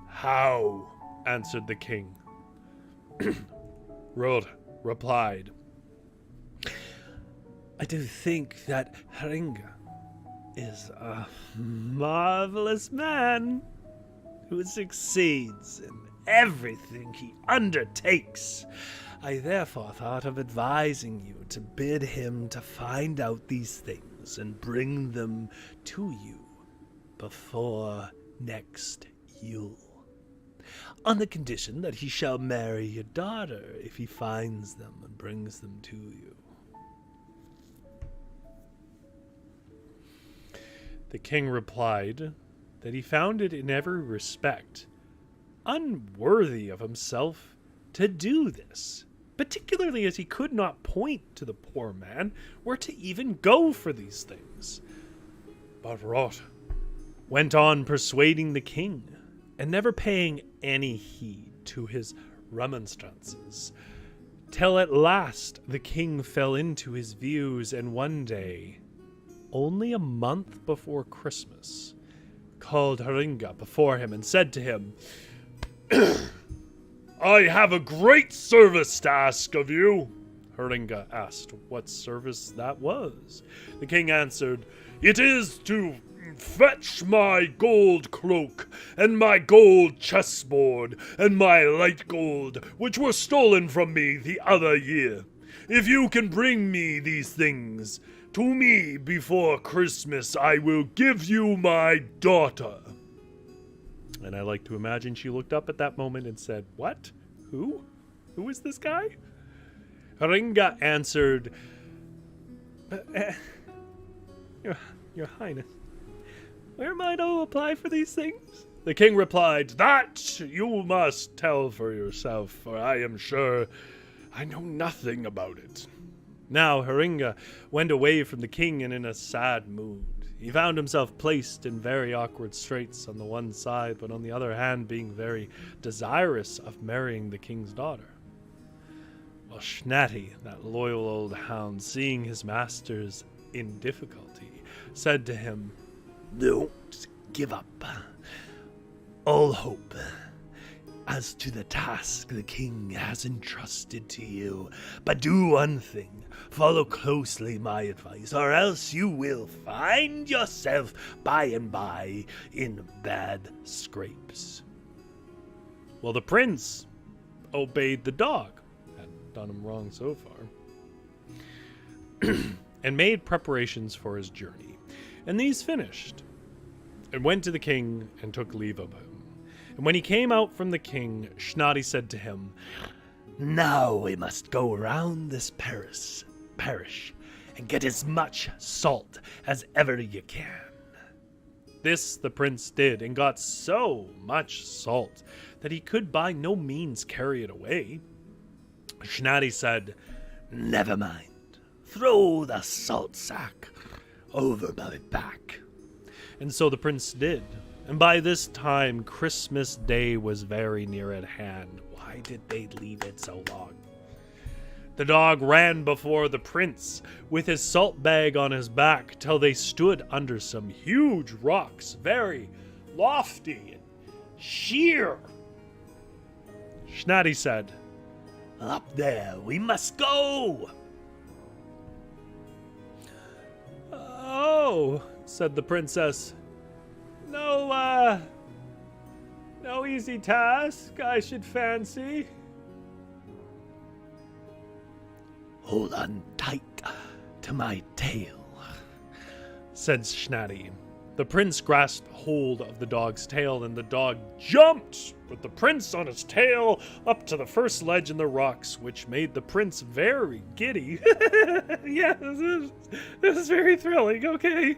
How? Answered the king. Rory replied, I do think that Hríngr is a marvelous man who succeeds in everything he undertakes. I therefore thought of advising you to bid him to find out these things and bring them to you before next Yule, on the condition that he shall marry your daughter if he finds them and brings them to you. The king replied that he found it in every respect unworthy of himself to do this, particularly as he could not point to the poor man where to even go for these things. But Rory went on persuading the king, and never paying any heed to his remonstrances, till at last the king fell into his views, and one day, only a month before Christmas, called Hríngr before him and said to him, I have a great service to ask of you. Hríngr asked what service that was. The king answered, it is to fetch my gold cloak, and my gold chessboard, and my light gold, which were stolen from me the other year. If you can bring me these things to me before Christmas, I will give you my daughter. And I like to imagine she looked up at that moment and said, "What? Who? Who is this guy?" Hríngr answered, Your Highness, where might I apply for these things? The king replied, "That you must tell for yourself, for I am sure I know nothing about it." Now Hríngr went away from the king and in a sad mood. He found himself placed in very awkward straits on the one side, but on the other hand being very desirous of marrying the king's daughter. Well, Snati, that loyal old hound, seeing his masters in difficulty, said to him, "Don't give up all hope as to the task the king has entrusted to you, but do one thing, follow closely my advice, or else you will find yourself by and by in bad scrapes." Well, the prince obeyed the dog, hadn't done him wrong so far, and made preparations for his journey. And these finished, and went to the king and took leave of him. And when he came out from the king, Snati said to him, "Now we must go around this parish and get as much salt as ever you can." This the prince did, and got so much salt that he could by no means carry it away. Snati said, "Never mind, throw the salt sack over my back." And so the prince did. And by this time, Christmas Day was very near at hand. Why did they leave it so long? The dog ran before the prince with his salt bag on his back till they stood under some huge rocks, very lofty and sheer. Snati said, "Up there we must go." "Oh," said the princess, No easy task, I should fancy." "Hold on tight to my tail," said Snati. The prince grasped hold of the dog's tail, and the dog jumped with the prince on his tail up to the first ledge in the rocks, which made the prince very giddy. Yeah, this is very thrilling, okay.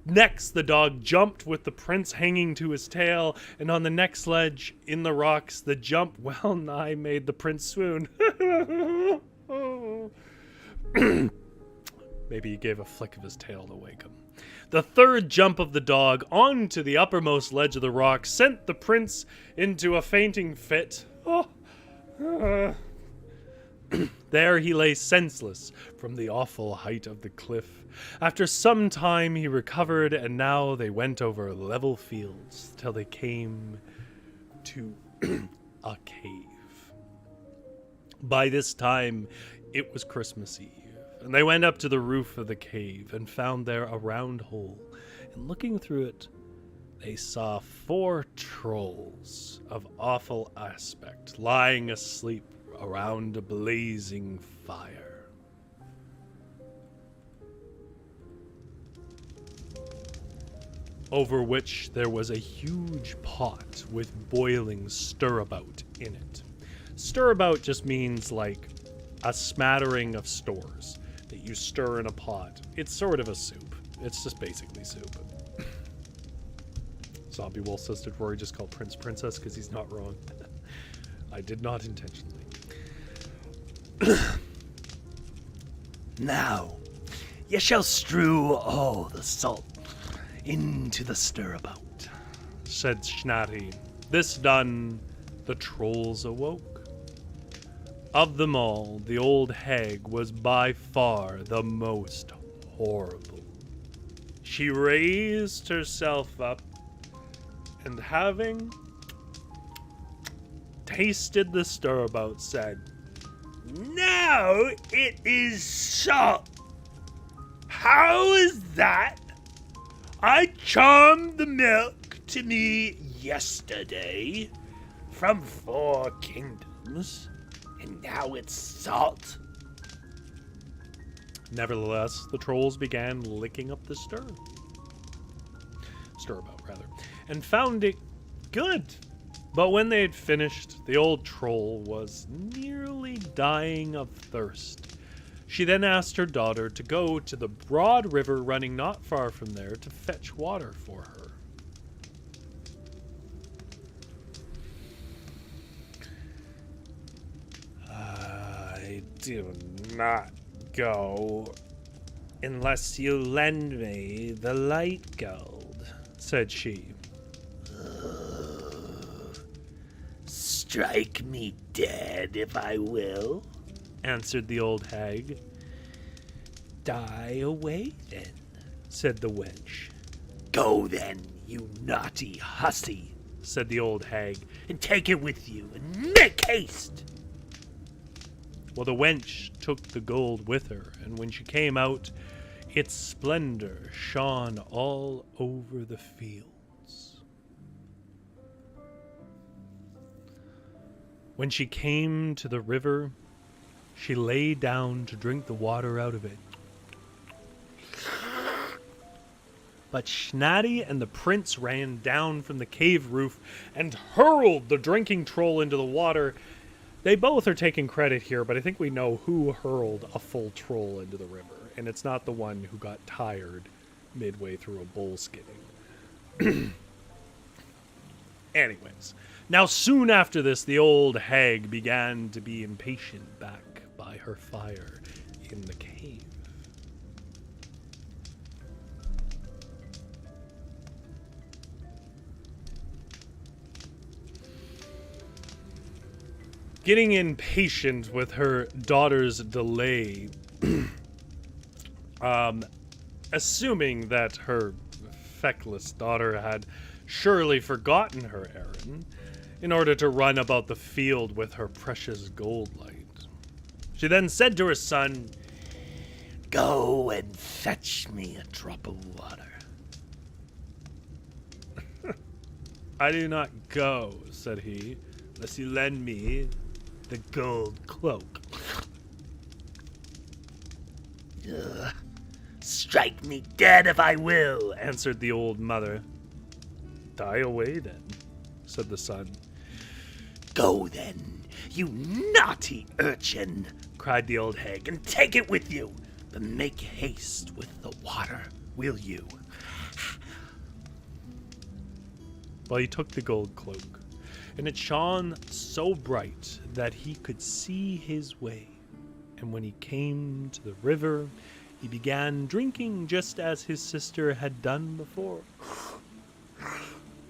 Next, the dog jumped with the prince hanging to his tail, and on the next ledge in the rocks, the jump well nigh made the prince swoon. Maybe he gave a flick of his tail to wake him. The third jump of the dog onto the uppermost ledge of the rock sent the prince into a fainting fit. There he lay senseless from the awful height of the cliff. After some time he recovered, and now they went over level fields till they came to a cave. By this time it was Christmas Eve, and they went up to the roof of the cave and found there a round hole, and looking through it they saw 4 trolls of awful aspect lying asleep around a blazing fire. Over which there was a huge pot with boiling stirabout in it. Stirabout just means like a smattering of stores that you stir in a pot. It's sort of a soup. It's just basically soup. Zombie Wolf says, "Did Rory just call Prince Princess?" Because he's not wrong. I did not intentionally. "Now, ye shall strew all the salt into the stirabout," said Snati. This done, the trolls awoke. Of them all, the old hag was by far the most horrible. She raised herself up, and having tasted the stirabout, said, "Now it is salt. How is that? I charmed the milk to me yesterday from 4 kingdoms, and now it's salt." Nevertheless, the trolls began licking up the stirabout, and found it good. But when they had finished, the old troll was nearly dying of thirst. She then asked her daughter to go to the broad river running not far from there to fetch water for her. I do not go unless you lend me the light gold, said she.
Strike me dead if I will,
answered the old hag.
Die away then,
said the wench.
Go then, you naughty hussy,
said the old hag,
and take it with you, and make haste.
Well, the wench took the gold with her, and when she came out, its splendor shone all over the fields. When she came to the river, she lay down to drink the water out of it. But Schnatty and the prince ran down from the cave roof and hurled the drinking troll into the water. They both are taking credit here, but I think we know who hurled a full troll into the river, and it's not the one who got tired midway through a bull skidding. Anyways, now soon after this, the old hag began to be impatient back by her fire in the cave. Getting impatient with her daughter's delay, assuming that her feckless daughter had surely forgotten her errand in order to run about the field with her precious gold light. She then said to her son,
Go and fetch me a drop of water.
I do not go, said he, unless you lend me the gold cloak.
Strike me dead if I will,
answered the old mother. Die away then, said the son.
Go then, you naughty urchin, cried the old hag, and take it with you, but make haste with the water, will you?
Well, he took the gold cloak, and it shone so bright that he could see his way. And when he came to the river, he began drinking just as his sister had done before.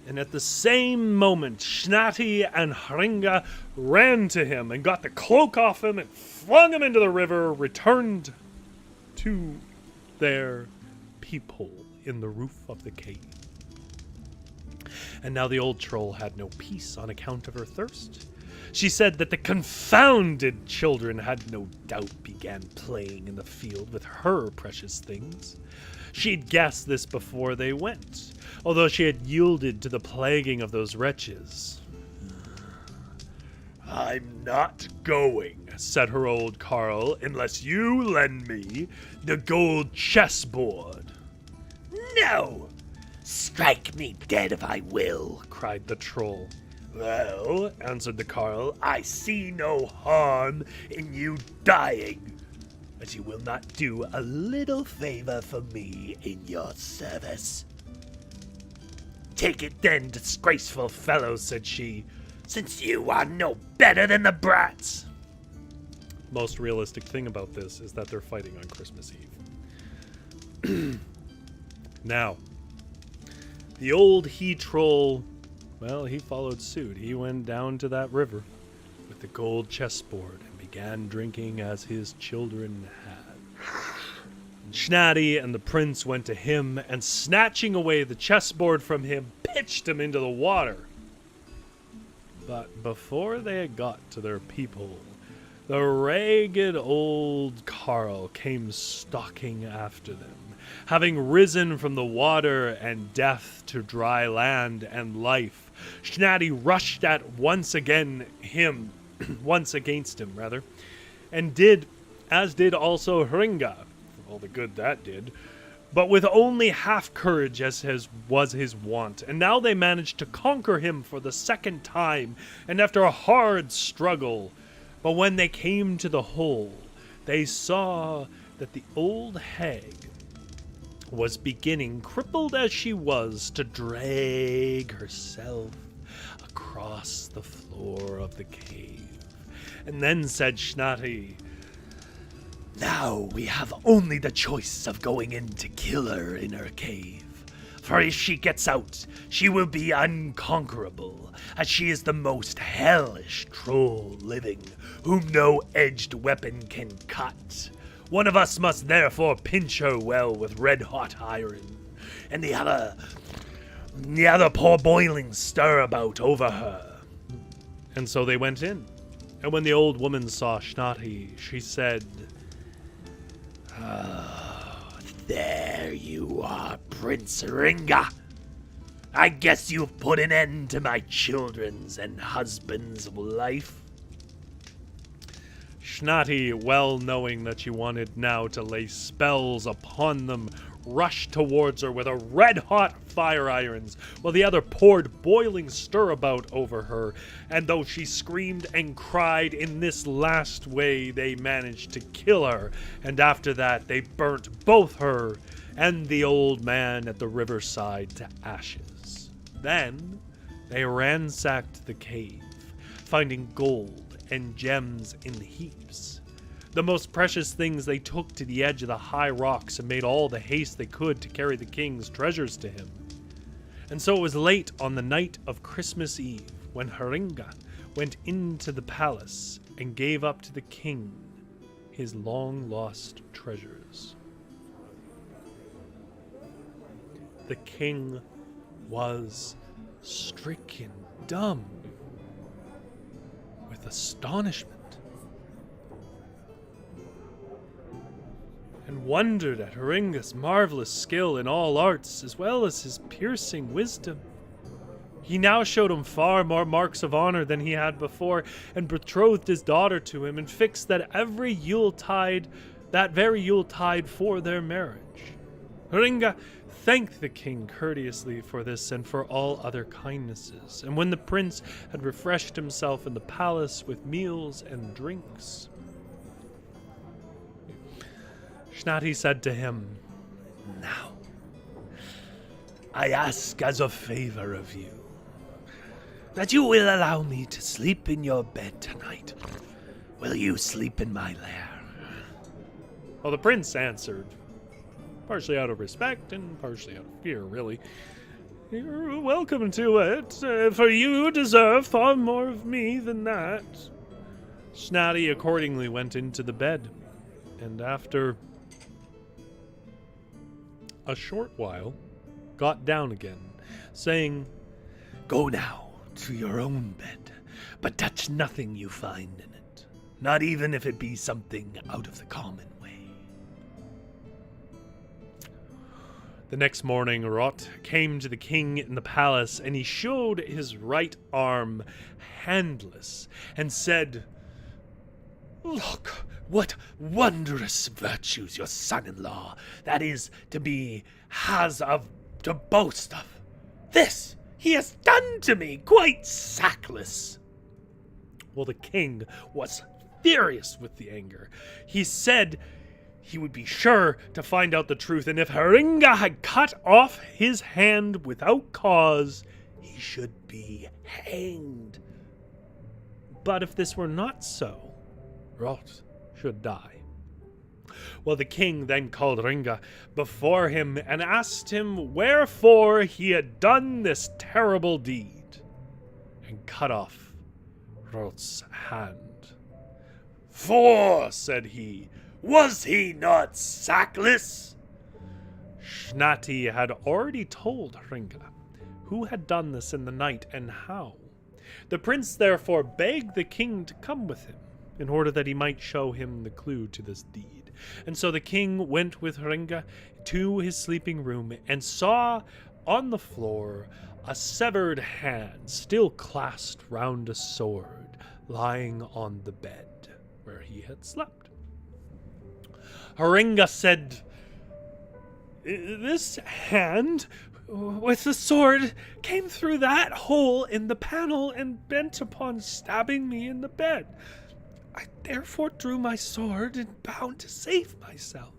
And at the same moment, Schnatty and Hríngr ran to him and got the cloak off him and flung him into the river, returned to their peephole in the roof of the cave. And now the old troll had no peace on account of her thirst. She said that the confounded children had no doubt began playing in the field with her precious things. She'd guessed this before they went, although she had yielded to the plaguing of those wretches.
I'm not going, said her old carl, unless you lend me the gold chessboard. No! Strike me dead if I will, cried the troll. Well, answered the carl, I see no harm in you dying, as you will not do a little favor for me in your service. Take it then, disgraceful fellow, said she, since you are no better than the brats.
Most realistic thing about this is that they're fighting on Christmas Eve. Now, the old he-troll, well, he followed suit. He went down to that river with the gold chessboard and began drinking as his children had. And Schnatty and the prince went to him and, snatching away the chessboard from him, pitched him into the water. But before they had got to their peephole, the ragged old carl came stalking after them. Having risen from the water and death to dry land and life, Schnatty rushed at once against him, and did, as did also Hríngr, for all the good that did, but with only half courage as was his wont. And now they managed to conquer him for the second time, and after a hard struggle. But when they came to the hole, they saw that the old hag was beginning, crippled as she was, to drag herself across the floor of the cave. And then said Snati,
"Now we have only the choice of going in to kill her in her cave. For if she gets out, she will be unconquerable, as she is the most hellish troll living, whom no edged weapon can cut. One of us must therefore pinch her well with red-hot iron, and the other pour boiling stir about over her."
And so they went in. And when the old woman saw Snati, she said,
"There you are, Prince Hríngr. I guess you've put an end to my children's and husband's life."
Snati, well knowing that she wanted now to lay spells upon them, rushed towards her with a red-hot fire irons, while the other poured boiling stirabout over her. And though she screamed and cried in this last way, they managed to kill her. And after that, they burnt both her and the old man at the riverside to ashes. Then they ransacked the cave, finding gold and gems in heaps. The most precious things they took to the edge of the high rocks and made all the haste they could to carry the king's treasures to him. And so it was late on the night of Christmas Eve when Hríngr went into the palace and gave up to the king his long-lost treasures. The king was stricken dumb with astonishment, and wondered at Hringr's marvelous skill in all arts, as well as his piercing wisdom. He now showed him far more marks of honor than he had before, and betrothed his daughter to him, and fixed that very Yuletide for their marriage. Hríngr thanked the king courteously for this and for all other kindnesses, and when the prince had refreshed himself in the palace with meals and drinks, Snati said to him,
"Now, I ask as a favor of you that you will allow me to sleep in your bed tonight. Will you sleep in my lair?"
Well, the prince answered, partially out of respect and partially out of fear, really, "You're welcome to it, for you deserve far more of me than that." Snati accordingly went into the bed, and after a short while got down again, saying,
"Go now to your own bed, but touch nothing you find in it, not even if it be something out of the common way."
The next morning, Rot came to the king in the palace, and he showed his right arm handless, and said,
"Look, what wondrous virtues your son-in-law, that is has to boast of. This he has done to me, quite sackless."
Well, the king was furious with the anger. He said he would be sure to find out the truth, and if Hríngr had cut off his hand without cause, he should be hanged. But if this were not so, Rot should die. Well, the king then called Hríngr before him and asked him wherefore he had done this terrible deed, and cut off Rot's hand.
"For," said he, "was he not sackless?"
Snati had already told Hríngr who had done this in the night and how. The prince therefore begged the king to come with him, in order that he might show him the clue to this deed. And so the king went with Hríngr to his sleeping room and saw on the floor a severed hand still clasped round a sword lying on the bed where he had slept. Hríngr said, This hand with the sword came through that hole in the panel and bent upon stabbing me in the bed. I therefore drew my sword and bound to save myself.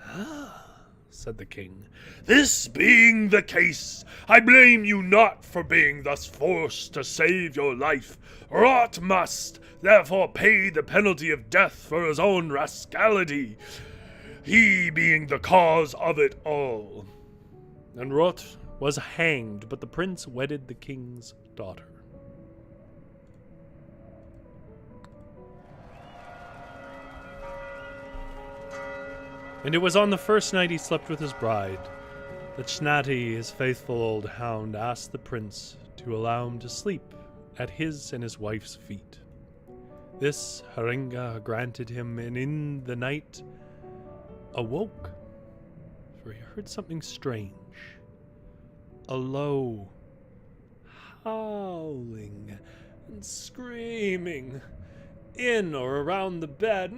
Ah, said the king. This being the case, I blame you not for being thus forced to save your life. Rot must therefore pay the penalty of death for his own rascality, he being the cause of it all.
And Rot was hanged, but the prince wedded the king's daughter. And it was on the first night he slept with his bride that Snati, his faithful old hound, asked the prince to allow him to sleep at his and his wife's feet. This Hríngr granted him, and in the night awoke, for he heard something strange. A low howling and screaming in or around the bed.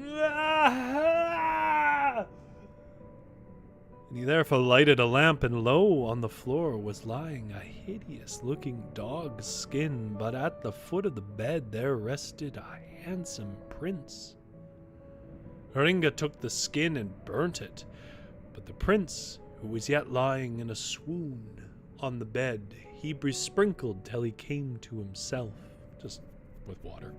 And he therefore lighted a lamp, and lo, on the floor was lying a hideous-looking dog's skin, but at the foot of the bed there rested a handsome prince. Hríngr took the skin and burnt it, but the prince, who was yet lying in a swoon on the bed, he besprinkled till he came to himself, just with water.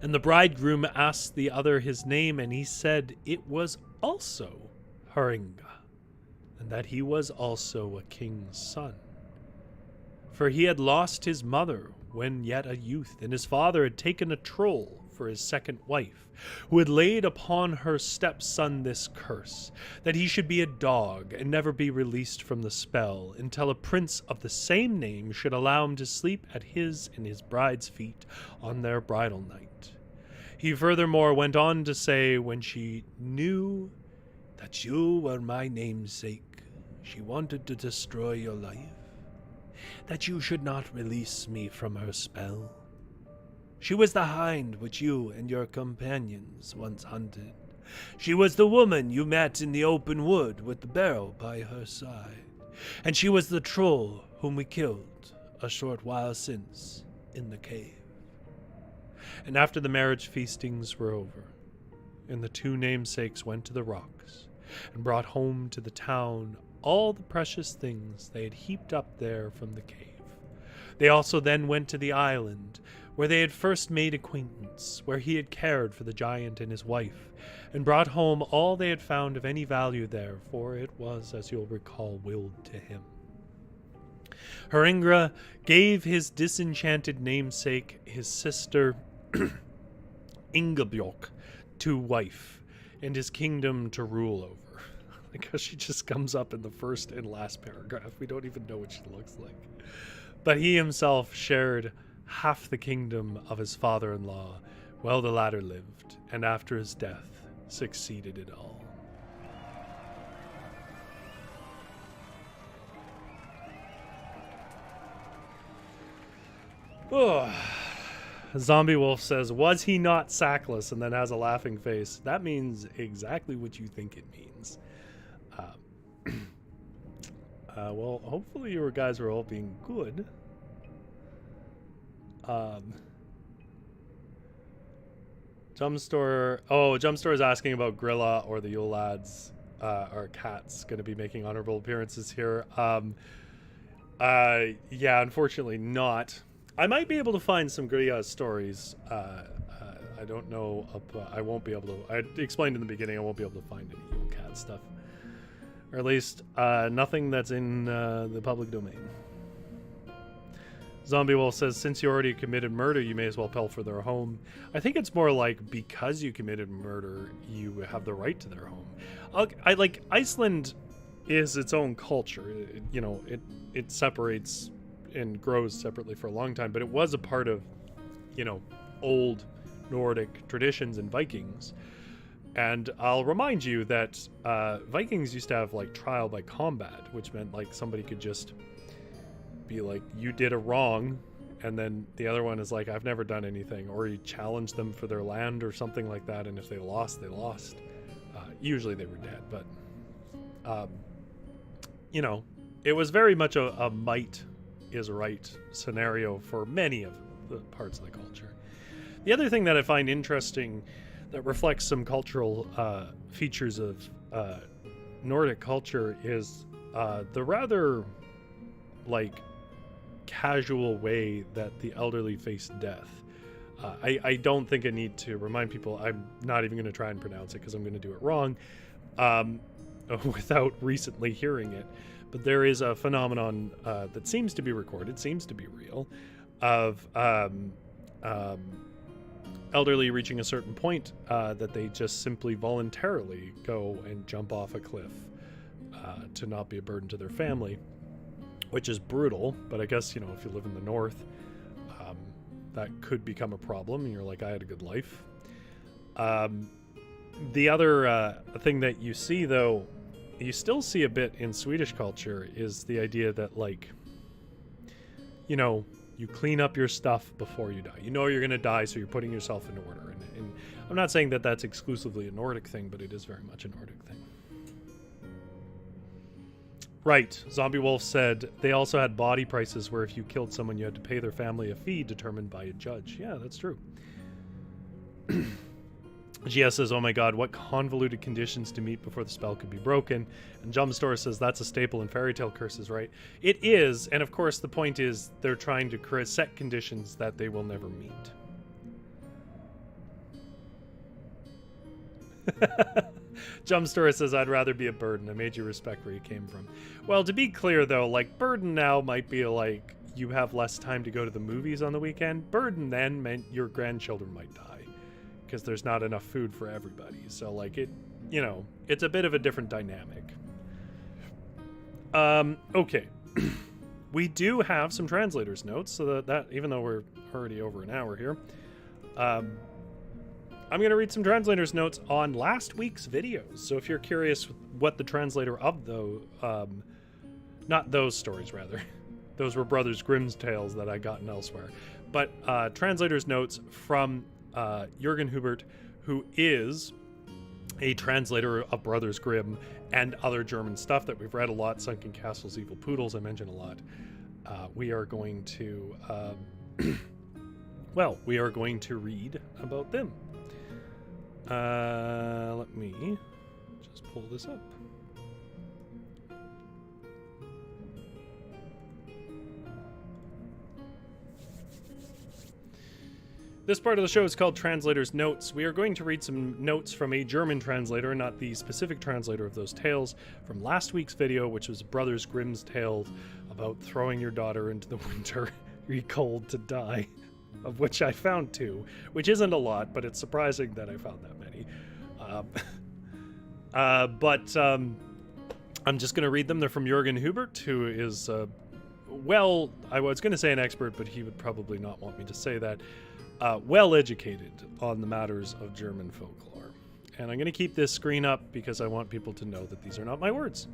And the bridegroom asked the other his name, and he said it was also Hríngr, and that he was also a king's son. For he had lost his mother when yet a youth, and his father had taken a troll for his second wife, who had laid upon her stepson this curse, that he should be a dog and never be released from the spell, until a prince of the same name should allow him to sleep at his and his bride's feet on their bridal night. He furthermore went on to say, when she knew that you were my namesake, she wanted to destroy your life, that you should not release me from her spell. She was the hind which you and your companions once hunted. She was the woman you met in the open wood with the barrel by her side. And she was the troll whom we killed a short while since in the cave. And after the marriage feastings were over, and the two namesakes went to the rocks, and brought home to the town all the precious things they had heaped up there from the cave. They also then went to the island, where they had first made acquaintance, where he had cared for the giant and his wife, and brought home all they had found of any value there, for it was, as you'll recall, willed to him. Hríngr gave his disenchanted namesake, his sister Ingebjorg, to wife, and his kingdom to rule over. Because she just comes up in the first and last paragraph. We don't even know what she looks like. But he himself shared half the kingdom of his father-in-law, while the latter lived, and after his death succeeded it all. Oh. Zombie Wolf says, was he not sackless? And then has a laughing face. That means exactly what you think it means. Well, hopefully you guys are all being good. Jumpstore is asking about Grilla or the Yule Lads, or Cats, going to be making honorable appearances here. Yeah, unfortunately not. I might be able to find some Grilla stories. I don't know. I won't be able to. I explained in the beginning I won't be able to find any Yule Cat stuff. Or at least nothing that's in the public domain. Zombie Wolf says, since you already committed murder, you may as well pilfer their home. I think it's more like because you committed murder, you have the right to their home. I like Iceland is its own culture. It separates and grows separately for a long time, but it was a part of, old Nordic traditions and Vikings. And I'll remind you that Vikings used to have like trial by combat, which meant like somebody could just be like, you did a wrong, and then the other one is like, I've never done anything, or you challenge them for their land or something like that, and if they lost, they lost. Usually they were dead, but it was very much a might is right scenario for many of the parts of the culture. The other thing that I find interesting that reflects some cultural features of Nordic culture is the rather casual way that the elderly face death. I don't think I need to remind people. I'm not even going to try and pronounce it because I'm going to do it wrong without recently hearing it. But there is a phenomenon that seems to be recorded, seems to be real, of elderly reaching a certain point that they just simply voluntarily go and jump off a cliff to not be a burden to their family, which is brutal. But I guess, if you live in the north, that could become a problem, and you're like, I had a good life. The other thing that you see, though, you still see a bit in Swedish culture, is the idea that, you clean up your stuff before you die. You know you're going to die, so you're putting yourself in order. And I'm not saying that that's exclusively a Nordic thing, but it is very much a Nordic thing. Right. Zombie Wolf said they also had body prices where if you killed someone, you had to pay their family a fee determined by a judge. Yeah, that's true. GS says, oh my god, what convoluted conditions to meet before the spell could be broken. And Jumpstore says that's a staple in fairy tale curses, right? It is, and of course the point is they're trying to set conditions that they will never meet. Jumpstore says, I'd rather be a burden. I made you respect where you came from. Well, to be clear though, burden now might be you have less time to go to the movies on the weekend. Burden then meant your grandchildren might die, because there's not enough food for everybody. So it's a bit of a different dynamic. Okay. We do have some translators notes, so that even though we're already over an hour here, I'm going to read some translators notes on last week's videos. So if you're curious what the translator of not those stories rather, those were Brothers Grimm's tales that I gotten elsewhere, but translators notes from Jürgen Hubert, who is a translator of Brothers Grimm and other German stuff that we've read a lot. Sunken Castles, Evil Poodles, I mentioned a lot. We are going to we are going to read about them. Let me just pull this up. This part of the show is called Translator's Notes. We are going to read some notes from a German translator, not the specific translator of those tales, from last week's video, which was Brothers Grimm's tales about throwing your daughter into the winter, cold to die, of which I found 2, which isn't a lot, but it's surprising that I found that many. I'm just going to read them. They're from Jürgen Hubert, who is, I was going to say an expert, but he would probably not want me to say that. Well educated on the matters of German folklore. And I'm going to keep this screen up because I want people to know that these are not my words.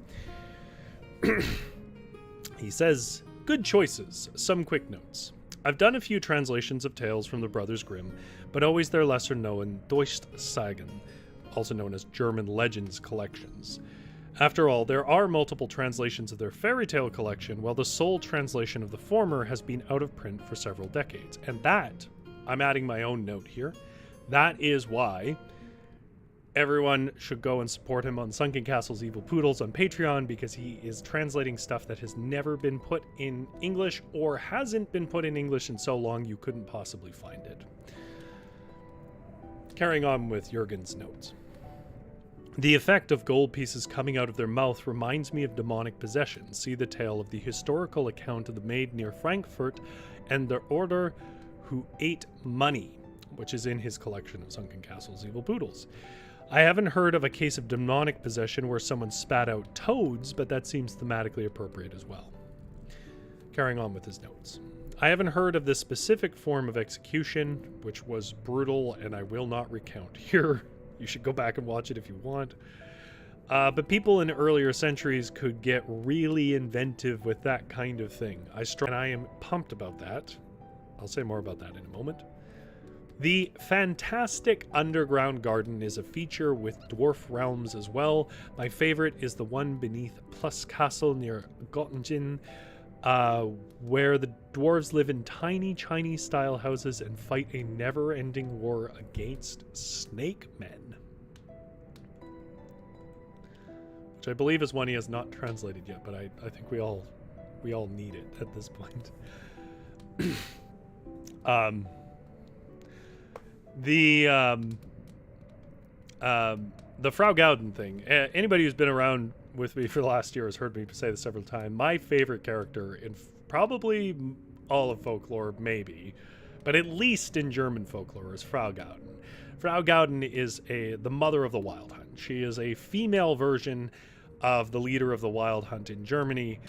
He says, good choices. Some quick notes. I've done a few translations of tales from the Brothers Grimm, but always their lesser known Deutschsagen, also known as German legends collections. After all, there are multiple translations of their fairy tale collection, while the sole translation of the former has been out of print for several decades. And that, I'm adding my own note here, that is why everyone should go and support him on Sunken Castles, Evil Poodles on Patreon, because he is translating stuff that has never been put in English or hasn't been put in English in so long you couldn't possibly find it. Carrying on with Jürgen's notes. The effect of gold pieces coming out of their mouth reminds me of demonic possession. See the tale of the historical account of the maid near Frankfurt and the order who ate money, which is in his collection of Sunken Castles, Evil Poodles. I haven't heard of a case of demonic possession where someone spat out toads, but that seems thematically appropriate as well. Carrying on with his notes. I haven't heard of this specific form of execution, which was brutal, and I will not recount here. You should go back and watch it if you want. But people in earlier centuries could get really inventive with that kind of thing. And I am pumped about that. I'll say more about that in a moment. The fantastic underground garden is a feature with dwarf realms as well. My favorite is the one beneath Plus Castle near Göttingen, where the dwarves live in tiny Chinese-style houses and fight a never-ending war against snake men. Which I believe is one he has not translated yet, but I think we all need it at this point. The Frau Gauden thing. Anybody who's been around with me for the last year has heard me say this several times. My favorite character in probably all of folklore, maybe, but at least in German folklore, is Frau Gauden. Frau Gauden is the mother of the Wild Hunt. She is a female version of the leader of the Wild Hunt in Germany.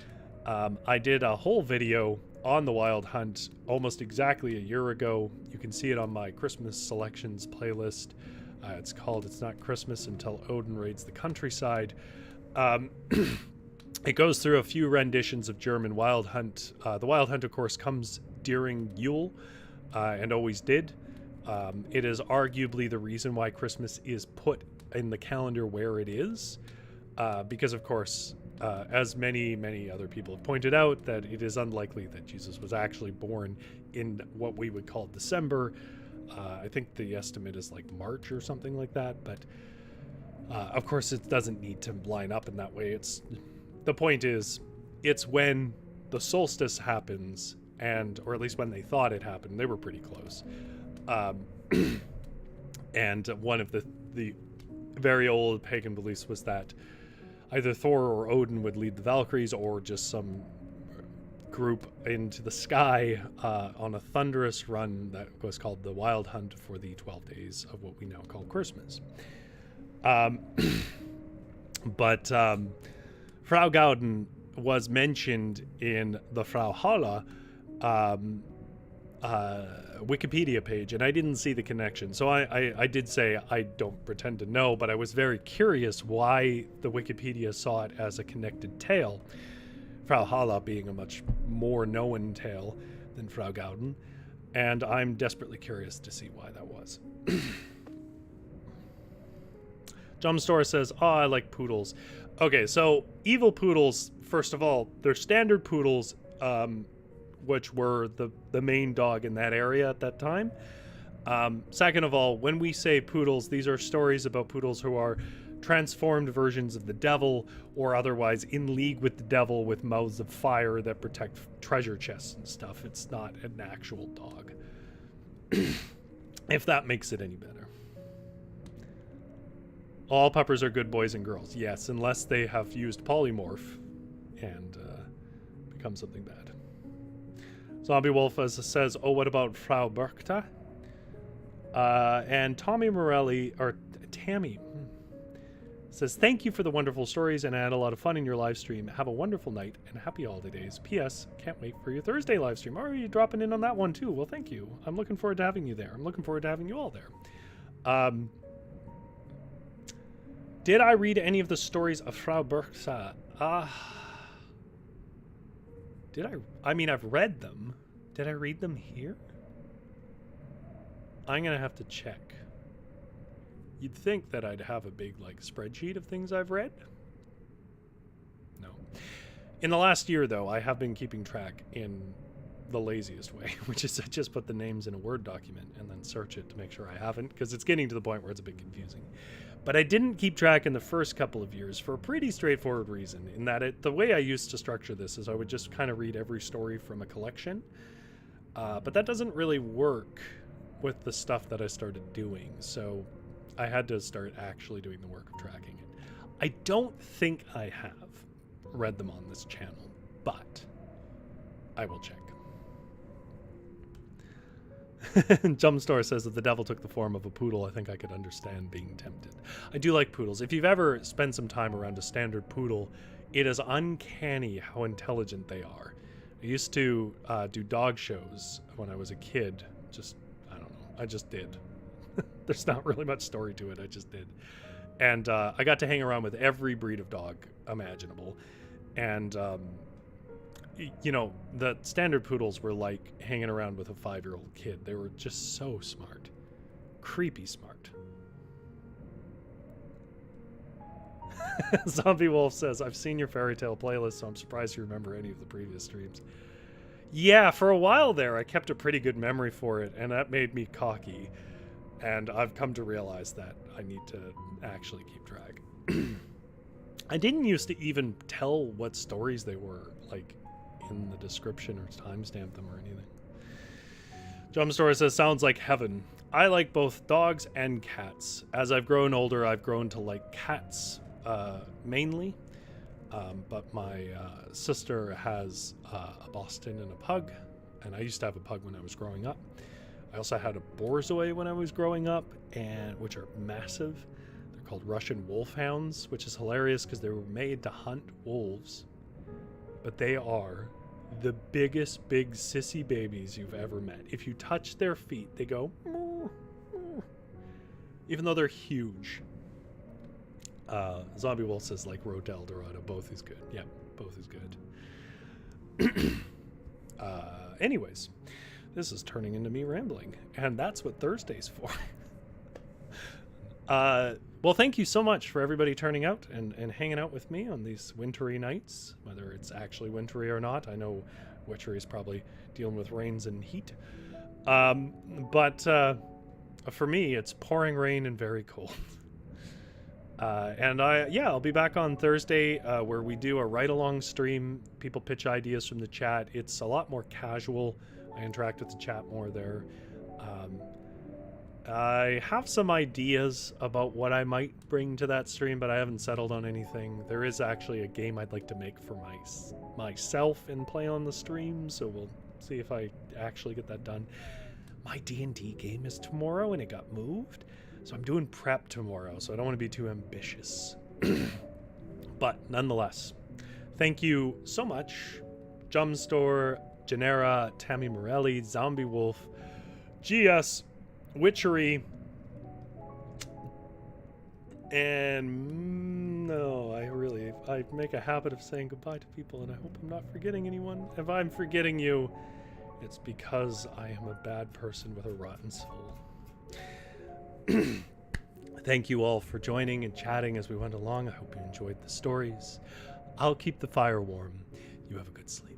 I did a whole video on the Wild Hunt almost exactly a year ago. You can see it on my Christmas selections playlist. It's called It's Not Christmas Until Odin Raids the Countryside. It goes through a few renditions of German Wild Hunt. The Wild Hunt, of course, comes during Yule, and always did. It is arguably the reason why Christmas is put in the calendar where it is, because, of course, as many other people have pointed out, that it is unlikely that Jesus was actually born in what we would call December. I think the estimate is like March or something like that, but of course it doesn't need to line up in that way. The point is, it's when the solstice happens, or at least when they thought it happened. They were pretty close. And one of the very old pagan beliefs was that either Thor or Odin would lead the Valkyries, or just some group into the sky on a thunderous run that was called the Wild Hunt for the 12 days of what we now call Christmas. But Frau Gauden was mentioned in the Frau Halle Wikipedia page, and I didn't see the connection. So I did say I don't pretend to know, but I was very curious why the Wikipedia saw it as a connected tale. Frau Halle being a much more known tale than Frau Gauden, and I'm desperately curious to see why that was. Jumpstore says, oh, I like poodles. Okay, so evil poodles, first of all, they're standard poodles, which were the main dog in that area at that time. Second of all, when we say poodles, these are stories about poodles who are transformed versions of the devil, or otherwise in league with the devil with mouths of fire that protect treasure chests and stuff. It's not an actual dog. If that makes it any better. All puppers are good boys and girls. Yes, unless they have used polymorph and become something bad. Zombie Wolf says, oh, what about Frau Berkta? And Tommy Morelli, or Tammy, says, thank you for the wonderful stories, and I had a lot of fun in your live stream. Have a wonderful night and happy holidays. P.S. Can't wait for your Thursday live stream. Are you dropping in on that one too? Well, thank you. I'm looking forward to having you there. I'm looking forward to having you all there. Did I read any of the stories of Frau Berkta? Did I? I mean, I've read them. Did I read them here? I'm going to have to check. You'd think that I'd have a big, like, spreadsheet of things I've read. No. In the last year, though, I have been keeping track in the laziest way, which is I just put the names in a Word document and then search it to make sure I haven't, because it's getting to the point where it's a bit confusing. But I didn't keep track in the first couple of years for a pretty straightforward reason, in that the way I used to structure this is I would just kind of read every story from a collection. But that doesn't really work with the stuff that I started doing, so I had to start actually doing the work of tracking it. I don't think I have read them on this channel, but I will check. Jumpstore says that the devil took the form of a poodle. I think I could understand being tempted. I do like poodles. If you've ever spent some time around a standard poodle, it is uncanny how intelligent they are. I used to do dog shows when I was a kid. I don't know. I just did. There's not really much story to it. I just did. And I got to hang around with every breed of dog imaginable. And, you know, the standard poodles were like hanging around with a 5-year-old kid. They were just so smart. creepy smart. Zombie Wolf says, I've seen your fairy tale playlist, so I'm surprised you remember any of the previous streams. Yeah, for a while there, I kept a pretty good memory for it, and that made me cocky. And I've come to realize that I need to actually keep track. I didn't used to even tell what stories they were, like, in the description or timestamp them or anything. Jump Story says, sounds like heaven. I like both dogs and cats. As I've grown older, I've grown to like cats mainly. But my sister has a Boston and a pug, and I used to have a pug when I was growing up. I also had a Borzoi when I was growing up, and which are massive. They're called Russian wolfhounds, which is hilarious because they were made to hunt wolves, but they are the biggest big sissy babies you've ever met. If you touch their feet, they go, even though they're huge. Zombie Wolf says like Rodel Dorado. Both is good. Yep, both is good. Anyways, this is turning into me rambling, and that's what Thursday's for. Well, thank you so much for everybody turning out and hanging out with me on these wintry nights, whether it's actually wintry or not. I know Witchery is probably dealing with rains and heat. But for me, it's pouring rain and very cold. I'll be back on Thursday where we do a ride-along stream. People pitch ideas from the chat. It's a lot more casual. I interact with the chat more there. I have some ideas about what I might bring to that stream, but I haven't settled on anything. There is actually a game I'd like to make for myself and play on the stream, so we'll see if I actually get that done. My D&D game is tomorrow, and it got moved. So I'm doing prep tomorrow, so I don't want to be too ambitious. But nonetheless, thank you so much. Jumstore, Genera, Tammy Morelli, Zombie Wolf, GS, Witchery, and I make a habit of saying goodbye to people, and I hope I'm not forgetting anyone. If I'm forgetting you, it's because I am a bad person with a rotten soul. Thank you all for joining and chatting as we went along. I hope you enjoyed the stories. I'll keep the fire warm. You have a good sleep.